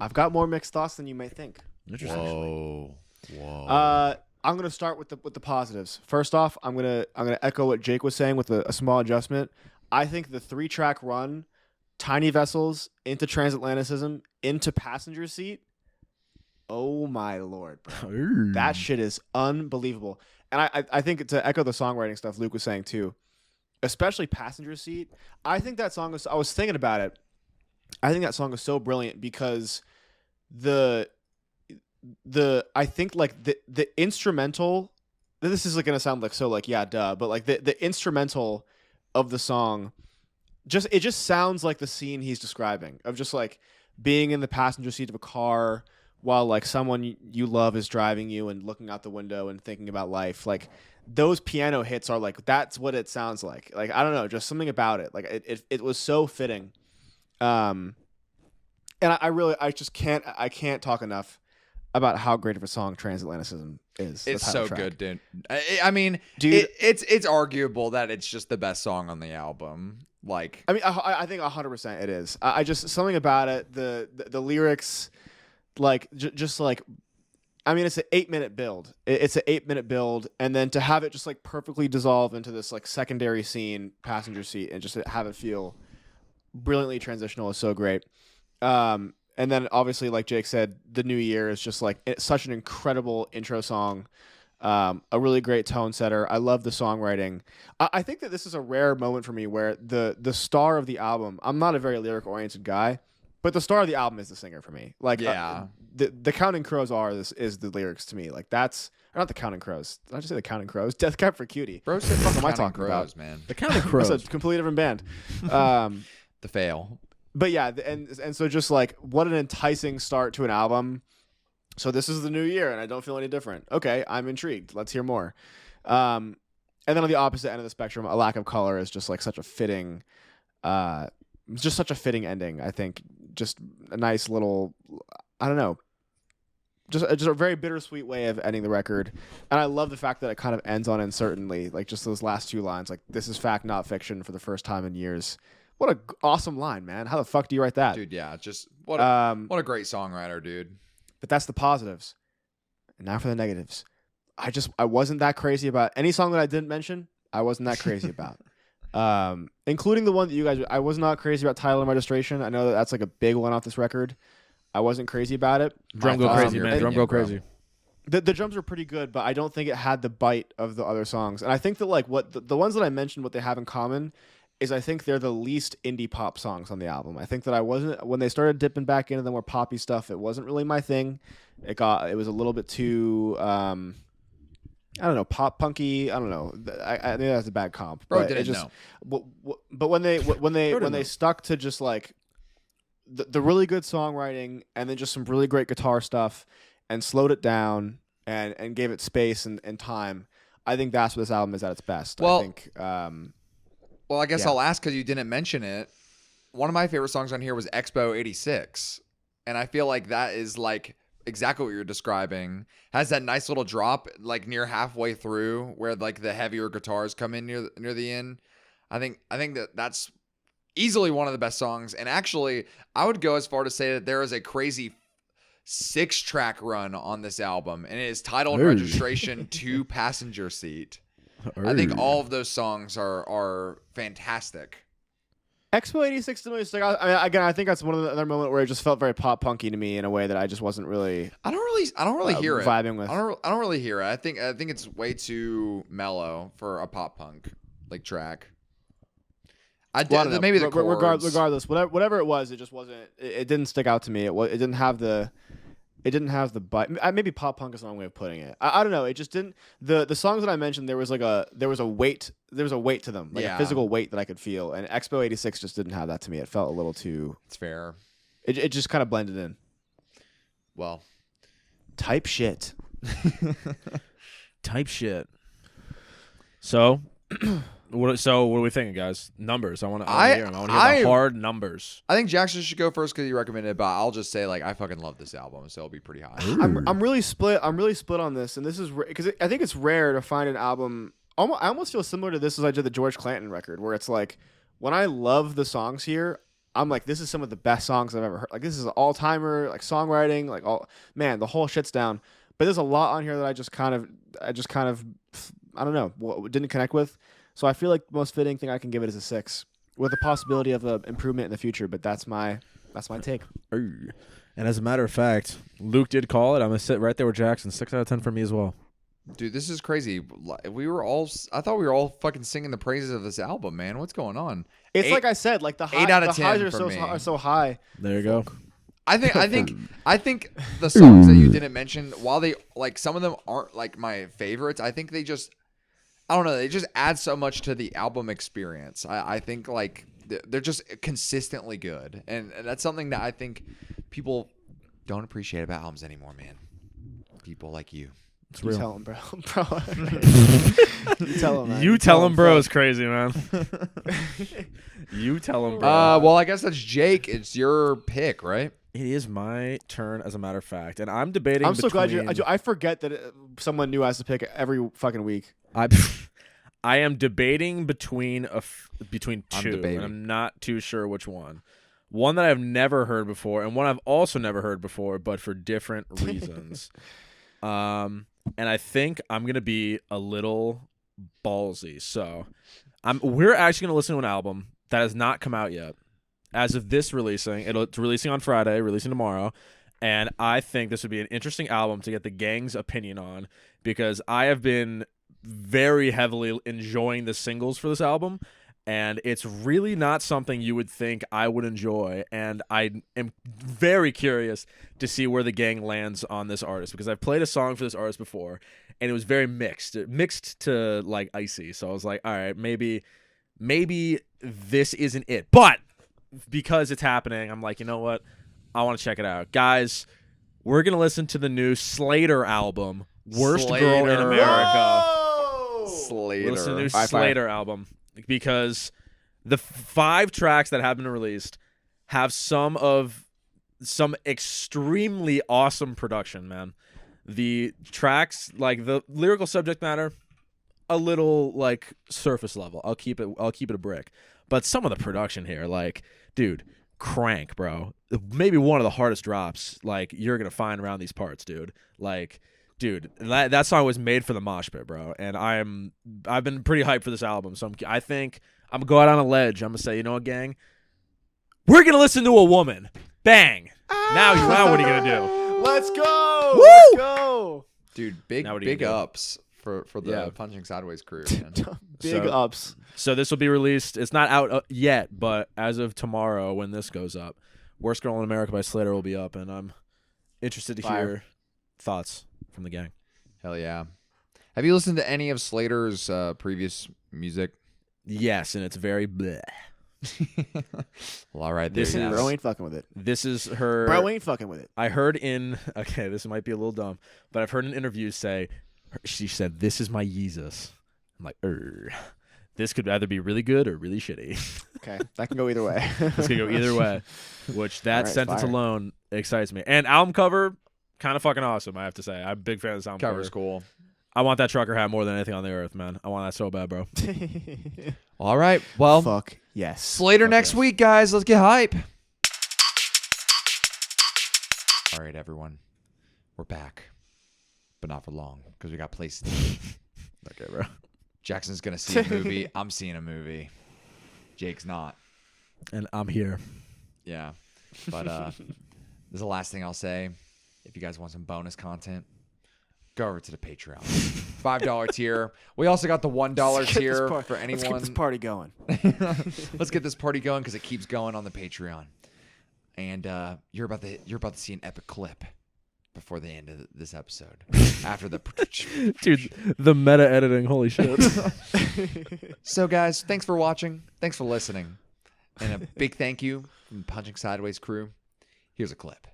I've got more mixed thoughts than you may think. Interesting. Whoa. I'm gonna start with the positives. First off, I'm gonna echo what Jake was saying with a small adjustment. I think the 3-track run, Tiny Vessels into Transatlanticism into Passenger Seat. Oh my lord, bro. That shit is unbelievable. And I think to echo the songwriting stuff Luke was saying too, especially Passenger Seat, I think that song I was thinking about it. I think that song is so brilliant because I think like the instrumental, this is like gonna sound like so like yeah duh, but like the instrumental of the song it just sounds like the scene he's describing of just like being in the passenger seat of a car while like someone you love is driving you and looking out the window and thinking about life. Like those piano hits are like that's what it sounds like. Like I don't know, just something about it. Like it was so fitting. And I just can't talk enough about how great of a song Transatlanticism is. It's so track. good, dude. I mean, Dude, it's arguable that it's just the best song on the album. Like, I mean, I think 100% it is. I just something about it. The lyrics, like just like, I mean, it's an 8-minute build. It's an 8-minute build, and then to have it just like perfectly dissolve into this like secondary scene, passenger seat, and just have it feel brilliantly transitional is so great. And then obviously, like Jake said, The New Year is just like it's such an incredible intro song. A really great tone setter. I love the songwriting. I think that this is a rare moment for me where the star of the album, I'm not a very lyric oriented guy, but the star of the album is the singer for me. Like, yeah. The Counting Crows is the lyrics to me. Like that's, or not the Counting Crows. Did I just say the Counting Crows? Death Cab for Cutie. Bro said What am I Counting talking Crows, about? man. The Counting Crows. That's a completely different band. The fail. But yeah, and so just like what an enticing start to an album. So this is the new year, and I don't feel any different. Okay, I'm intrigued. Let's hear more. And then on the opposite end of the spectrum, A Lack of Color is just like such a fitting, just such a fitting ending. I think just a nice little, I don't know, just a very bittersweet way of ending the record. And I love the fact that it kind of ends on uncertainly, like just those last two lines, like this is fact, not fiction, for the first time in years. What a awesome line, man! How the fuck do you write that, Dude? Yeah, just what a great songwriter, dude. But that's the positives. And now for the negatives. I wasn't that crazy about any song that I didn't mention. I wasn't that crazy about. Including the one that you guys, I was not crazy about Title and Registration. I know that that's like a big one off this record. I wasn't crazy about it. Drum go crazy, man. Drum go crazy. The drums are pretty good, but I don't think it had the bite of the other songs. And I think that like what the ones that I mentioned, what they have in common is I think they're the least indie pop songs on the album. I think that I wasn't, when they started dipping back into the more poppy stuff, it wasn't really my thing. It was a little bit too, I don't know, pop punky. I don't know. I think that's a bad comp. Bro but didn't it just, know. But when they stuck to just like the really good songwriting and then just some really great guitar stuff and slowed it down and gave it space and time, I think that's what this album is at its best. Well, I think. Well, I guess Yeah. I'll ask because you didn't mention it. One of my favorite songs on here was Expo 86. And I feel like that is like exactly what you're describing. Has that nice little drop like near halfway through where like the heavier guitars come in near the end. I think that's easily one of the best songs. And actually, I would go as far to say that there is a crazy 6-track run on this album. And it is titled Hey. Registration to Passenger Seat. I think all of those songs are fantastic. Expo 86 to me stuck out. I mean, again, I think that's one of the other moment where it just felt very pop punky to me in a way that I just wasn't really I don't really hear it. vibing with. I don't really hear it. I think it's way too mellow for a pop punk like track. Well, I don't know. Maybe the chords. Regardless, whatever it was, it just wasn't. It didn't stick out to me. It didn't have the. It didn't have the bite. Maybe pop punk is the wrong way of putting it. I don't know. It just didn't. The songs that I mentioned, there was a weight to them, like Yeah. a physical weight that I could feel. And Expo 86 just didn't have that to me. It felt a little too. It's fair. It just kind of blended in. Well, Type shit. Type shit. So, what are we thinking, guys? Numbers. I want to hear them. I want to hear the hard numbers. I think Jackson should go first because he recommended it, but I'll just say like I fucking love this album, so it'll be pretty high. I'm really split. I'm really split on this, and this is because I think it's rare to find an album. I almost feel similar to this as I did the George Clanton record, where it's like when I love the songs here, I'm like, this is some of the best songs I've ever heard. Like this is an all timer, like songwriting, like the whole shit's down. But there's a lot on here that I just kind of, I don't know, didn't connect with. So I feel like the most fitting thing I can give it is a 6, with the possibility of an improvement in the future. But that's my take. And as a matter of fact, Luke did call it. I'm gonna sit right there with Jackson. 6 out of 10 for me as well. Dude, this is crazy. I thought we were all fucking singing the praises of this album, man. What's going on? It's like I said, like the 8 out of 10 highs for me. are so high. There you go. I think the songs that you didn't mention, while they like some of them aren't like my favorites, I think they just, I don't know, they just add so much to the album experience. I think like they're just consistently good, and that's something that I think people don't appreciate about albums anymore, man. People like you. It's You real. tell him, bro. Bro. You tell him, man. You tell him, bro. bro. Is crazy, man. You tell him, bro. Well, I guess that's Jake. It's your pick, right? It is my turn, as a matter of fact, and I'm debating. I'm so glad you. between- I forget that someone new has to pick every fucking week. I am debating between between I'm two, debating. and I'm not too sure which one. One that I've never heard before, and one I've also never heard before, but for different reasons. And I think I'm gonna be a little ballsy. So, we're actually gonna listen to an album that has not come out yet. As of this releasing, it's releasing on Friday, releasing tomorrow. And I think this would be an interesting album to get the gang's opinion on, because I have been very heavily enjoying the singles for this album, and it's really not something you would think I would enjoy. And I am very curious to see where the gang lands on this artist, because I've played a song for this artist before, and it was very mixed to like icy. So I was like, all right, maybe this isn't it. But because it's happening, I'm like, you know what? I want to check it out. Guys, we're going to listen to the new Slater album, Worst Girl in Slater. America. Whoa! Slater. We'll listen to the new High five. Slater album, because the 5 tracks that have been released have some extremely awesome production, man. The tracks, like the lyrical subject matter, a little like surface level. I'll keep it a brick. But some of the production here, like, dude, crank, bro. Maybe one of the hardest drops like you're gonna find around these parts, dude. Like, dude, that song was made for the mosh pit, bro. And I've been pretty hyped for this album, so I think I'm gonna go out on a ledge. I'm gonna say, you know what, gang? We're gonna listen to a woman. Bang. Now what are you gonna do? Let's go. Woo! Let's go. Dude, big Now what are you big gonna do? ups for the Yeah. Punching Sideways crew, man. Big So- ups. So this will be released. It's not out yet, but as of tomorrow, when this goes up, "Worst Girl in America" by Slater will be up, and I'm interested to Fire. hear thoughts from the gang. Hell yeah. Have you listened to any of Slater's previous music? Yes, and it's very bleh. Well, all right, there This you is- go. Bro ain't fucking with it. This is her. Bro ain't fucking with it. I heard okay, this might be a little dumb, but I've heard in interviews she said, "This is my Yeezus." I'm like, this could either be really good or really shitty. Okay, that can go either way. This could go either way, which that All right, sentence fire. alone excites me. And album cover, kind of fucking awesome, I have to say. I'm a big fan of this album Cover's cover. cool. I want that trucker hat more than anything on the earth, man. I want that so bad, bro. All right, well, Fuck yes. Slater Fuck next yes. week, guys. Let's get hype. All right, everyone. We're back, but not for long because we got places to be. Okay, bro. Jackson's going to see a movie. I'm seeing a movie. Jake's not. And I'm here. Yeah. But this is the last thing I'll say. If you guys want some bonus content, go over to the Patreon. $5 tier. We also got the $1 tier for anyone. Let's keep this party going. Let's get this party going because it keeps going on the Patreon. And you're about to see an epic clip before the end of this episode. After the Dude, the meta editing, holy shit. So guys, thanks for watching. Thanks for listening. And a big thank you from the Punching Sideways crew. Here's a clip.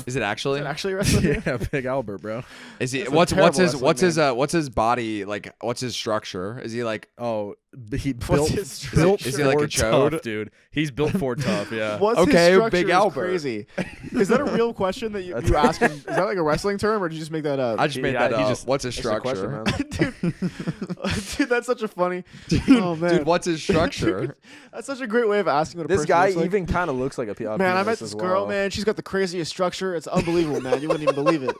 Is it actually? Is it actually wrestling? Yeah, Big Albert, bro. Is he? That's a What's terrible what's his body like? What's his structure? Is he like? Oh, he What's built his structure? built Is he like for a chode? tough, dude. He's built for tough, yeah. What's Okay, his structure Big is Albert. crazy. Is that a real question that you ask him? Is that like a wrestling term, or did you just make that up? I just made Yeah, that he up. just- What's his That's the structure? question, man. dude, that's such a funny. Oh man, Dude, what's his structure? That's such a great way of asking what a This person guy looks like. even kind of looks like a Man, I met this girl, man. She's got the craziest structure. It's unbelievable, man. You wouldn't even believe it.